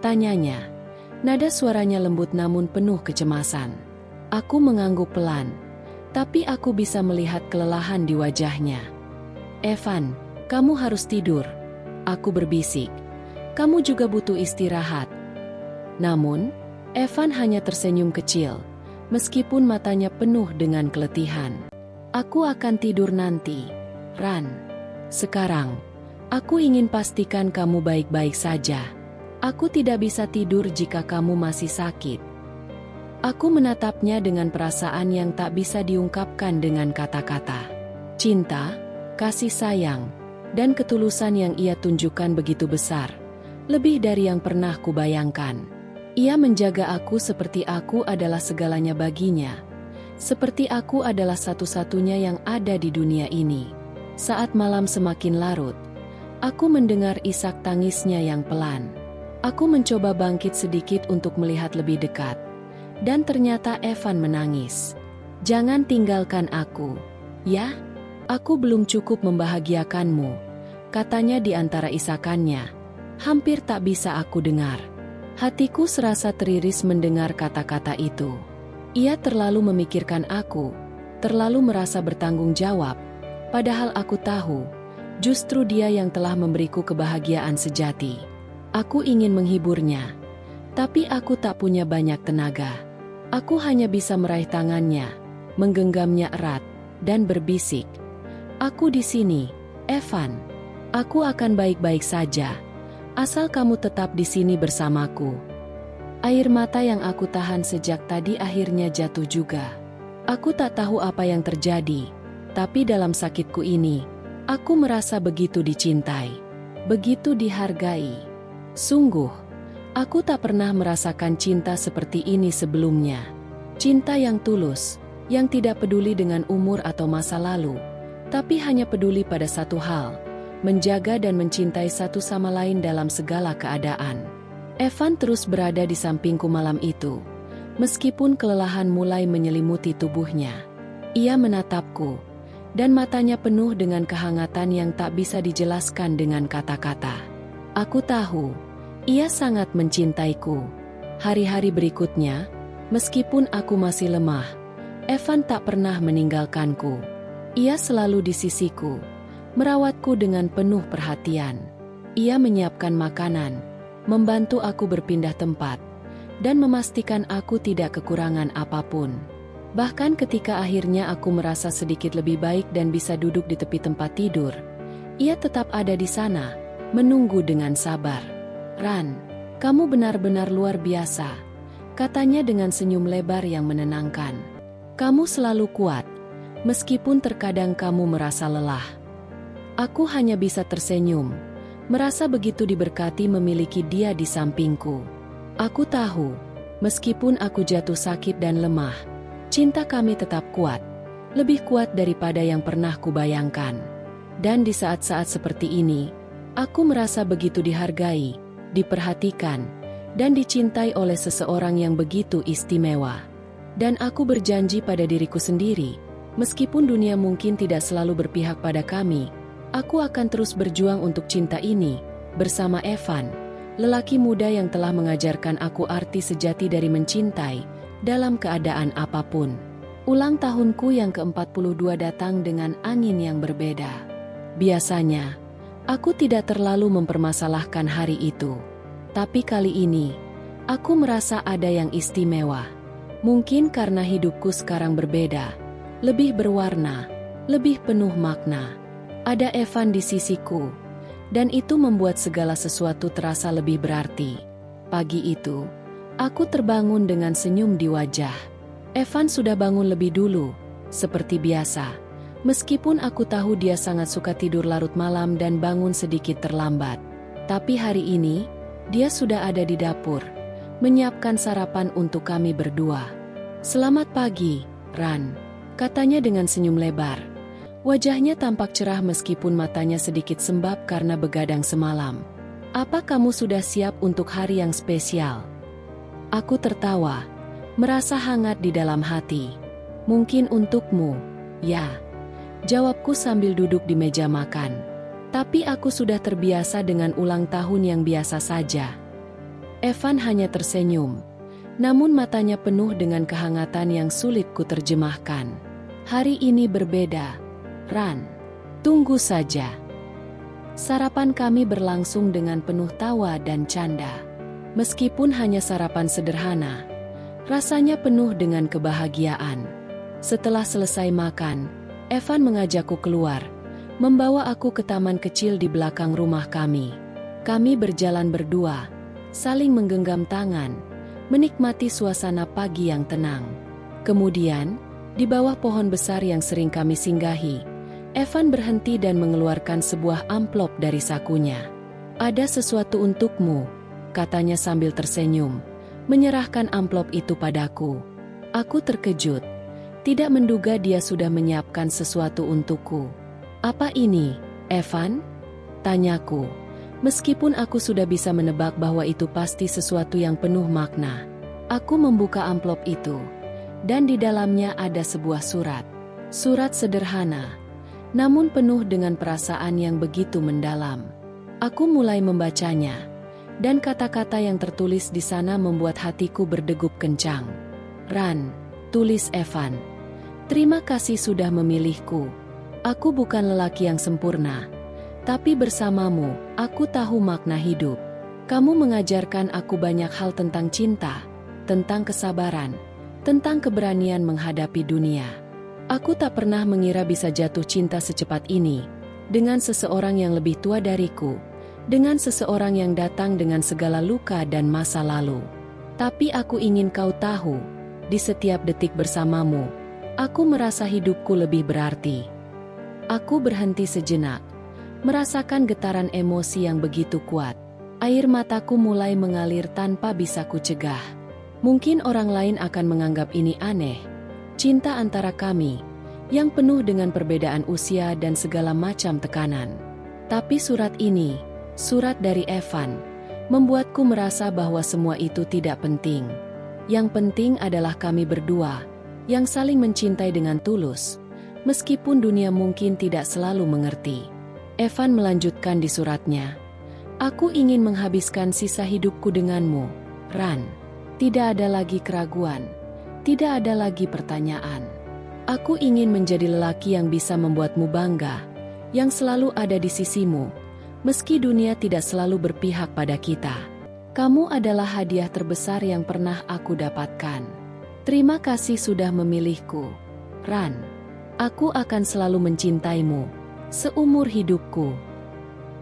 Speaker 1: tanyanya. Nada suaranya lembut namun penuh kecemasan. Aku mengangguk pelan, tapi aku bisa melihat kelelahan di wajahnya. "Evan, kamu harus tidur," aku berbisik. "Kamu juga butuh istirahat." Namun, Evan hanya tersenyum kecil, meskipun matanya penuh dengan keletihan. "Aku akan tidur nanti, Ran. Sekarang, aku ingin pastikan kamu baik-baik saja. Aku tidak bisa tidur jika kamu masih sakit." Aku menatapnya dengan perasaan yang tak bisa diungkapkan dengan kata-kata. Cinta, kasih sayang, dan ketulusan yang ia tunjukkan begitu besar, lebih dari yang pernah kubayangkan. Ia menjaga aku seperti aku adalah segalanya baginya, seperti aku adalah satu-satunya yang ada di dunia ini. Saat malam semakin larut, aku mendengar isak tangisnya yang pelan. Aku mencoba bangkit sedikit untuk melihat lebih dekat, dan ternyata Evan menangis. "Jangan tinggalkan aku, ya? Aku belum cukup membahagiakanmu," katanya di antara isakannya. Hampir tak bisa aku dengar. Hatiku serasa teriris mendengar kata-kata itu. Ia terlalu memikirkan aku, terlalu merasa bertanggung jawab, padahal aku tahu, justru dia yang telah memberiku kebahagiaan sejati. Aku ingin menghiburnya, tapi aku tak punya banyak tenaga. Aku hanya bisa meraih tangannya, menggenggamnya erat, dan berbisik, "Aku di sini, Evan. Aku akan baik-baik saja, asal kamu tetap di sini bersamaku." Air mata yang aku tahan sejak tadi akhirnya jatuh juga. Aku tak tahu apa yang terjadi, tapi dalam sakitku ini, aku merasa begitu dicintai, begitu dihargai. Sungguh, aku tak pernah merasakan cinta seperti ini sebelumnya. Cinta yang tulus, yang tidak peduli dengan umur atau masa lalu, tapi hanya peduli pada satu hal, menjaga dan mencintai satu sama lain dalam segala keadaan. Evan terus berada di sampingku malam itu, meskipun kelelahan mulai menyelimuti tubuhnya. Ia menatapku, dan matanya penuh dengan kehangatan yang tak bisa dijelaskan dengan kata-kata. Aku tahu, ia sangat mencintaiku. Hari-hari berikutnya, meskipun aku masih lemah, Evan tak pernah meninggalkanku. Ia selalu di sisiku, merawatku dengan penuh perhatian. Ia menyiapkan makanan, membantu aku berpindah tempat, dan memastikan aku tidak kekurangan apapun. Bahkan ketika akhirnya aku merasa sedikit lebih baik dan bisa duduk di tepi tempat tidur, ia tetap ada di sana, menunggu dengan sabar. "Ran, kamu benar-benar luar biasa," katanya dengan senyum lebar yang menenangkan. "Kamu selalu kuat, meskipun terkadang kamu merasa lelah." Aku hanya bisa tersenyum, merasa begitu diberkati memiliki dia di sampingku. Aku tahu, meskipun aku jatuh sakit dan lemah, cinta kami tetap kuat, lebih kuat daripada yang pernah kubayangkan. Dan di saat-saat seperti ini, aku merasa begitu dihargai, diperhatikan, dan dicintai oleh seseorang yang begitu istimewa. Dan aku berjanji pada diriku sendiri, meskipun dunia mungkin tidak selalu berpihak pada kami, aku akan terus berjuang untuk cinta ini, bersama Evan, lelaki muda yang telah mengajarkan aku arti sejati dari mencintai, dalam keadaan apapun. Ulang tahunku yang ke-42 datang dengan angin yang berbeda. Biasanya, aku tidak terlalu mempermasalahkan hari itu. Tapi kali ini, aku merasa ada yang istimewa. Mungkin karena hidupku sekarang berbeda, lebih berwarna, lebih penuh makna. Ada Evan di sisiku, dan itu membuat segala sesuatu terasa lebih berarti. Pagi itu, aku terbangun dengan senyum di wajah. Evan sudah bangun lebih dulu, seperti biasa. Meskipun aku tahu dia sangat suka tidur larut malam dan bangun sedikit terlambat. Tapi hari ini, dia sudah ada di dapur, menyiapkan sarapan untuk kami berdua. "Selamat pagi, Ran," katanya dengan senyum lebar. Wajahnya tampak cerah meskipun matanya sedikit sembab karena begadang semalam. "Apa kamu sudah siap untuk hari yang spesial?" Aku tertawa, merasa hangat di dalam hati. "Mungkin untukmu, ya," jawabku sambil duduk di meja makan. "Tapi aku sudah terbiasa dengan ulang tahun yang biasa saja." Evan hanya tersenyum, namun matanya penuh dengan kehangatan yang sulit kuterjemahkan. "Hari ini berbeda, Ran. Tunggu saja." Sarapan kami berlangsung dengan penuh tawa dan canda. Meskipun hanya sarapan sederhana, rasanya penuh dengan kebahagiaan. Setelah selesai makan, Evan mengajakku keluar, membawa aku ke taman kecil di belakang rumah kami. Kami berjalan berdua, saling menggenggam tangan, menikmati suasana pagi yang tenang. Kemudian, di bawah pohon besar yang sering kami singgahi, Evan berhenti dan mengeluarkan sebuah amplop dari sakunya. "Ada sesuatu untukmu," katanya sambil tersenyum, menyerahkan amplop itu padaku. Aku terkejut, tidak menduga dia sudah menyiapkan sesuatu untukku. "Apa ini, Evan?" tanyaku, meskipun aku sudah bisa menebak bahwa itu pasti sesuatu yang penuh makna. Aku membuka amplop itu, dan di dalamnya ada sebuah surat. Surat sederhana, namun penuh dengan perasaan yang begitu mendalam. Aku mulai membacanya, dan kata-kata yang tertulis di sana membuat hatiku berdegup kencang. "Ran," tulis Evan, "terima kasih sudah memilihku. Aku bukan lelaki yang sempurna, tapi bersamamu, aku tahu makna hidup. Kamu mengajarkan aku banyak hal tentang cinta, tentang kesabaran, tentang keberanian menghadapi dunia. Aku tak pernah mengira bisa jatuh cinta secepat ini, dengan seseorang yang lebih tua dariku, dengan seseorang yang datang dengan segala luka dan masa lalu. Tapi aku ingin kau tahu, di setiap detik bersamamu, aku merasa hidupku lebih berarti." Aku berhenti sejenak, merasakan getaran emosi yang begitu kuat. Air mataku mulai mengalir tanpa bisa kucegah. Mungkin orang lain akan menganggap ini aneh. Cinta antara kami, yang penuh dengan perbedaan usia dan segala macam tekanan. Tapi surat ini, surat dari Evan, membuatku merasa bahwa semua itu tidak penting. Yang penting adalah kami berdua, yang saling mencintai dengan tulus, meskipun dunia mungkin tidak selalu mengerti. Evan melanjutkan di suratnya, "Aku ingin menghabiskan sisa hidupku denganmu, Ran. Tidak ada lagi keraguan, tidak ada lagi pertanyaan. Aku ingin menjadi lelaki yang bisa membuatmu bangga, yang selalu ada di sisimu, Meski dunia tidak selalu berpihak pada kita, kamu adalah hadiah terbesar yang pernah aku dapatkan. Terima kasih sudah memilihku, Ran. Aku akan selalu mencintaimu seumur hidupku.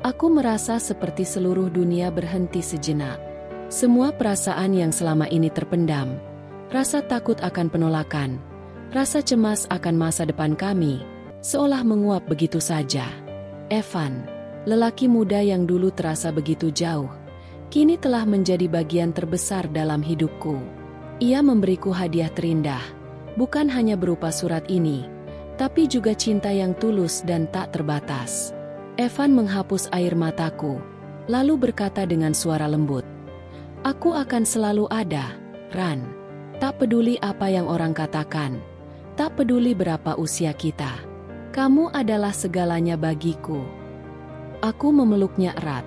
Speaker 1: Aku merasa seperti seluruh dunia berhenti sejenak. Semua perasaan yang selama ini terpendam, rasa takut akan penolakan, rasa cemas akan masa depan kami, seolah menguap begitu saja. Evan, lelaki muda yang dulu terasa begitu jauh, kini telah menjadi bagian terbesar dalam hidupku. Ia memberiku hadiah terindah, bukan hanya berupa surat ini, tapi juga cinta yang tulus dan tak terbatas. Evan menghapus air mataku, lalu berkata dengan suara lembut, "Aku akan selalu ada, Ran. Tak peduli apa yang orang katakan, tak peduli berapa usia kita. Kamu adalah segalanya bagiku." Aku memeluknya erat,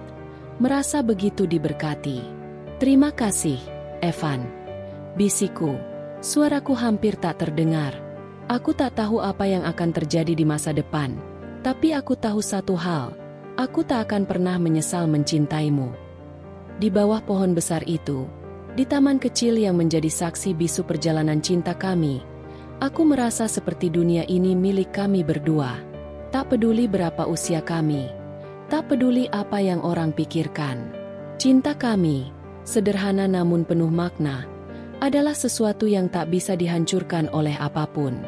Speaker 1: merasa begitu diberkati. "Terima kasih, Evan," bisikku. Suaraku hampir tak terdengar. Aku tak tahu apa yang akan terjadi di masa depan, tapi aku tahu satu hal, aku tak akan pernah menyesal mencintaimu. Di bawah pohon besar itu, di taman kecil yang menjadi saksi bisu perjalanan cinta kami, aku merasa seperti dunia ini milik kami berdua. Tak peduli berapa usia kami, tak peduli apa yang orang pikirkan. Cinta kami, sederhana namun penuh makna, adalah sesuatu yang tak bisa dihancurkan oleh apapun.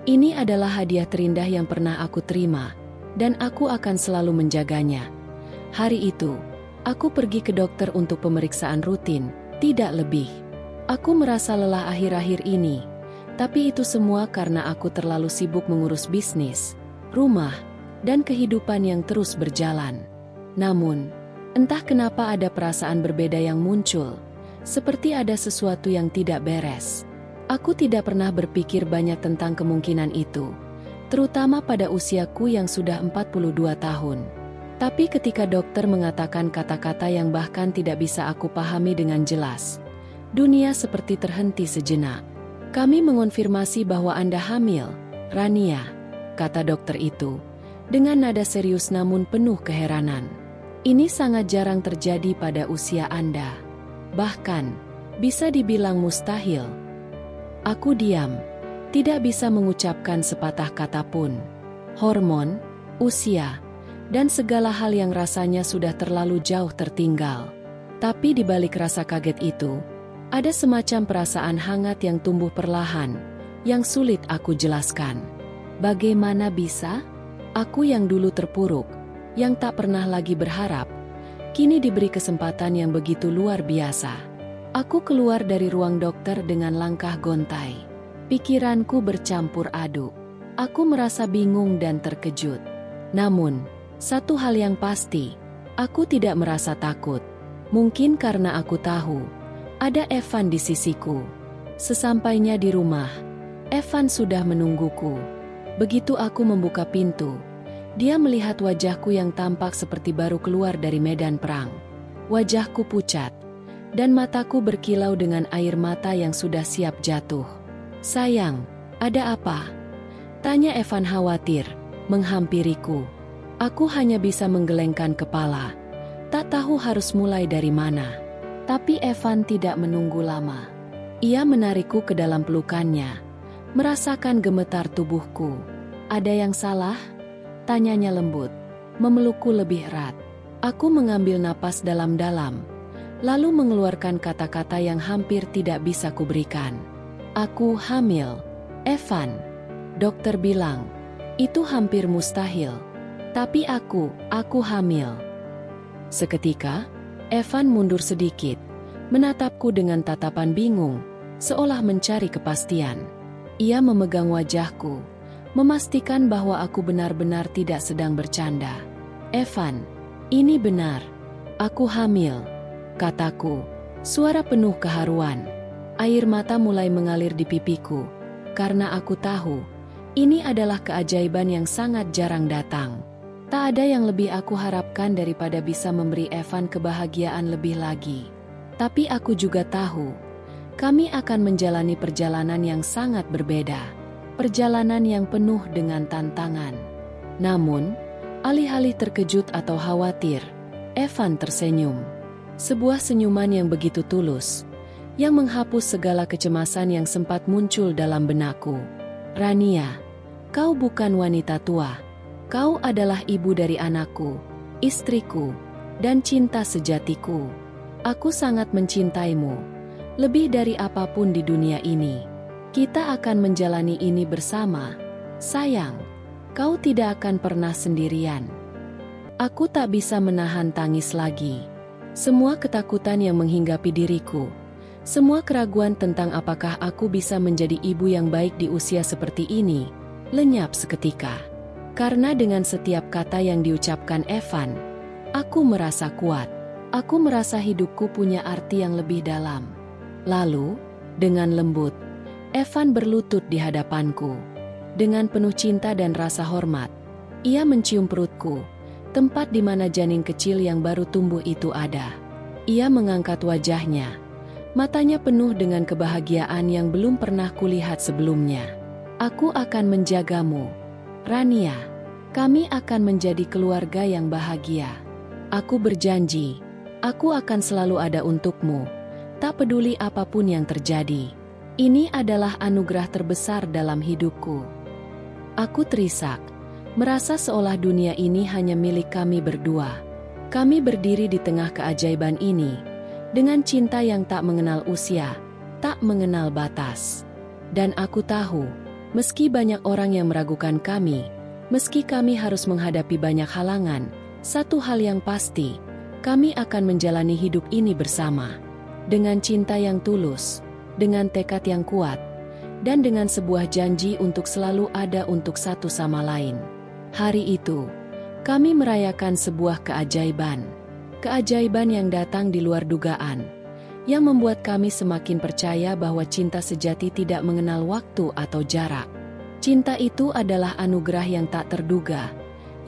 Speaker 1: Ini adalah hadiah terindah yang pernah aku terima, dan aku akan selalu menjaganya. Hari itu, aku pergi ke dokter untuk pemeriksaan rutin, tidak lebih. Aku merasa lelah akhir-akhir ini, tapi itu semua karena aku terlalu sibuk mengurus bisnis, rumah, dan kehidupan yang terus berjalan. Namun, entah kenapa ada perasaan berbeda yang muncul, seperti ada sesuatu yang tidak beres. Aku tidak pernah berpikir banyak tentang kemungkinan itu, terutama pada usiaku yang sudah 42 tahun. Tapi ketika dokter mengatakan kata-kata yang bahkan tidak bisa aku pahami dengan jelas, dunia seperti terhenti sejenak. "Kami mengonfirmasi bahwa Anda hamil, Rania," kata dokter itu, dengan nada serius namun penuh keheranan. "Ini sangat jarang terjadi pada usia Anda. Bahkan, bisa dibilang mustahil." Aku diam, tidak bisa mengucapkan sepatah kata pun. Hormon, usia, dan segala hal yang rasanya sudah terlalu jauh tertinggal. Tapi di balik rasa kaget itu, ada semacam perasaan hangat yang tumbuh perlahan, yang sulit aku jelaskan. Bagaimana bisa? Aku yang dulu terpuruk, yang tak pernah lagi berharap, kini diberi kesempatan yang begitu luar biasa. Aku keluar dari ruang dokter dengan langkah gontai. Pikiranku bercampur aduk. Aku merasa bingung dan terkejut. Namun, satu hal yang pasti, aku tidak merasa takut. Mungkin karena aku tahu, ada Evan di sisiku. Sesampainya di rumah, Evan sudah menungguku. Begitu aku membuka pintu, dia melihat wajahku yang tampak seperti baru keluar dari medan perang. Wajahku pucat, dan mataku berkilau dengan air mata yang sudah siap jatuh. "Sayang, ada apa?" tanya Evan khawatir, menghampiriku. Aku hanya bisa menggelengkan kepala, tak tahu harus mulai dari mana. Tapi Evan tidak menunggu lama. Ia menarikku ke dalam pelukannya, merasakan gemetar tubuhku. "Ada yang salah?" tanyanya lembut, memelukku lebih erat. Aku mengambil napas dalam-dalam, lalu mengeluarkan kata-kata yang hampir tidak bisa kuberikan. "Aku hamil, Evan." Dokter bilang, itu hampir mustahil. Tapi aku hamil. Seketika, Evan mundur sedikit, menatapku dengan tatapan bingung, seolah mencari kepastian. Ia memegang wajahku, memastikan bahwa aku benar-benar tidak sedang bercanda. "Evan, ini benar. Aku hamil," kataku, suara penuh keharuan. Air mata mulai mengalir di pipiku, karena aku tahu, ini adalah keajaiban yang sangat jarang datang. Tak ada yang lebih aku harapkan daripada bisa memberi Evan kebahagiaan lebih lagi. Tapi aku juga tahu, kami akan menjalani perjalanan yang sangat berbeda. Perjalanan yang penuh dengan tantangan. Namun, Alih-alih terkejut atau khawatir, Evan tersenyum. Sebuah senyuman yang begitu tulus, yang menghapus segala kecemasan yang sempat muncul dalam benakku. Rania, kau bukan wanita tua. Kau adalah ibu dari anakku, istriku, dan cinta sejatiku. Aku sangat mencintaimu, lebih dari apapun di dunia ini. Kita akan menjalani ini bersama. Sayang, kau tidak akan pernah sendirian. Aku tak bisa menahan tangis lagi. Semua ketakutan yang menghinggapi diriku, semua keraguan tentang apakah aku bisa menjadi ibu yang baik di usia seperti ini, lenyap seketika. Karena dengan setiap kata yang diucapkan Evan, aku merasa kuat. Aku merasa hidupku punya arti yang lebih dalam. Lalu, dengan lembut, Evan berlutut di hadapanku. Dengan penuh cinta dan rasa hormat, ia mencium perutku, tempat di mana janin kecil yang baru tumbuh itu ada. Ia mengangkat wajahnya, matanya penuh dengan kebahagiaan yang belum pernah kulihat sebelumnya. Aku akan menjagamu, Rania. Kami akan menjadi keluarga yang bahagia. Aku berjanji, aku akan selalu ada untukmu, tak peduli apapun yang terjadi. Ini adalah anugerah terbesar dalam hidupku. Aku terisak, merasa seolah dunia ini hanya milik kami berdua. Kami berdiri di tengah keajaiban ini, dengan cinta yang tak mengenal usia, tak mengenal batas. Dan aku tahu, meski banyak orang yang meragukan kami, meski kami harus menghadapi banyak halangan, satu hal yang pasti, kami akan menjalani hidup ini bersama. Dengan cinta yang tulus, dengan tekad yang kuat, dan dengan sebuah janji untuk selalu ada untuk satu sama lain. Hari itu, kami merayakan sebuah keajaiban. Keajaiban yang datang di luar dugaan, yang membuat kami semakin percaya bahwa cinta sejati tidak mengenal waktu atau jarak. Cinta itu adalah anugerah yang tak terduga,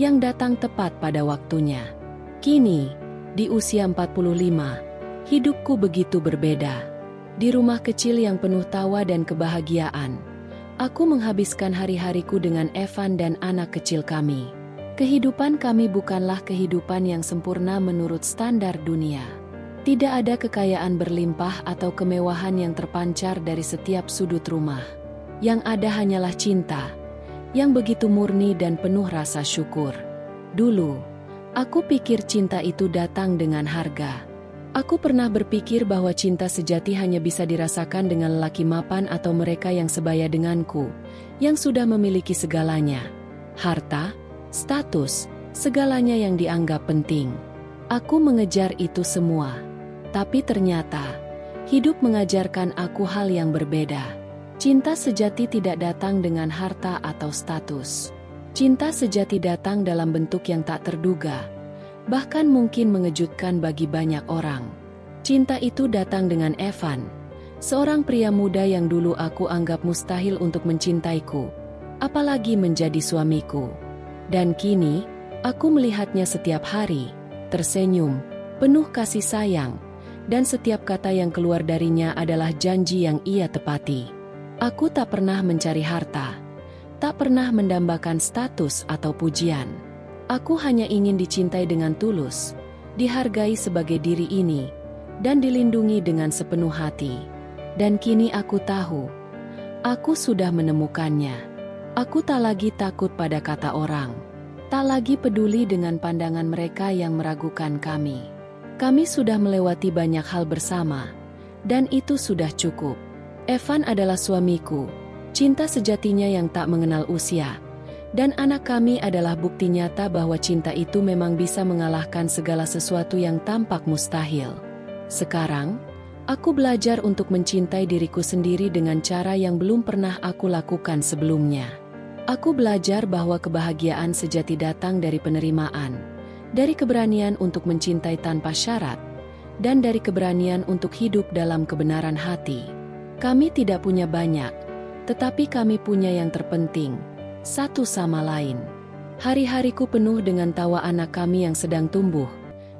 Speaker 1: yang datang tepat pada waktunya. Kini, di usia 45, hidupku begitu berbeda. Di rumah kecil yang penuh tawa dan kebahagiaan, aku menghabiskan hari-hariku dengan Evan dan anak kecil kami. Kehidupan kami bukanlah kehidupan yang sempurna menurut standar dunia. Tidak ada kekayaan berlimpah atau kemewahan yang terpancar dari setiap sudut rumah. Yang ada hanyalah cinta, yang begitu murni dan penuh rasa syukur. Dulu, aku pikir cinta itu datang dengan harga. Aku pernah berpikir bahwa cinta sejati hanya bisa dirasakan dengan lelaki mapan atau mereka yang sebaya denganku, yang sudah memiliki segalanya. Harta, status, segalanya yang dianggap penting. Aku mengejar itu semua. Tapi ternyata, hidup mengajarkan aku hal yang berbeda. Cinta sejati tidak datang dengan harta atau status. Cinta sejati datang dalam bentuk yang tak terduga, bahkan mungkin mengejutkan bagi banyak orang. Cinta itu datang dengan Evan, seorang pria muda yang dulu aku anggap mustahil untuk mencintaiku, apalagi menjadi suamiku. Dan kini, aku melihatnya setiap hari, tersenyum, penuh kasih sayang, dan setiap kata yang keluar darinya adalah janji yang ia tepati. Aku tak pernah mencari harta, tak pernah mendambakan status atau pujian. Aku hanya ingin dicintai dengan tulus, dihargai sebagai diri ini, dan dilindungi dengan sepenuh hati. Dan kini aku tahu, aku sudah menemukannya. Aku tak lagi takut pada kata orang, tak lagi peduli dengan pandangan mereka yang meragukan kami. Kami sudah melewati banyak hal bersama, dan itu sudah cukup. Evan adalah suamiku, cinta sejatinya yang tak mengenal usia, dan anak kami adalah bukti nyata bahwa cinta itu memang bisa mengalahkan segala sesuatu yang tampak mustahil. Sekarang, aku belajar untuk mencintai diriku sendiri dengan cara yang belum pernah aku lakukan sebelumnya. Aku belajar bahwa kebahagiaan sejati datang dari penerimaan, dari keberanian untuk mencintai tanpa syarat, dan dari keberanian untuk hidup dalam kebenaran hati. Kami tidak punya banyak, tetapi kami punya yang terpenting, satu sama lain. Hari-hariku penuh dengan tawa anak kami yang sedang tumbuh,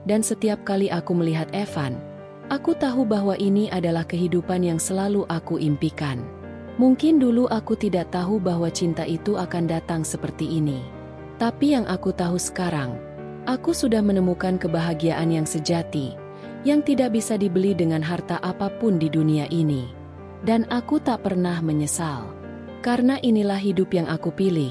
Speaker 1: dan setiap kali aku melihat Evan, aku tahu bahwa ini adalah kehidupan yang selalu aku impikan. Mungkin dulu aku tidak tahu bahwa cinta itu akan datang seperti ini. Tapi yang aku tahu sekarang, aku sudah menemukan kebahagiaan yang sejati, yang tidak bisa dibeli dengan harta apapun di dunia ini. Dan aku tak pernah menyesal. Karena inilah hidup yang aku pilih.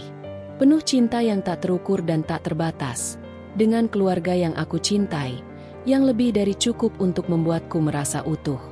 Speaker 1: Penuh cinta yang tak terukur dan tak terbatas. Dengan keluarga yang aku cintai, yang lebih dari cukup untuk membuatku merasa utuh.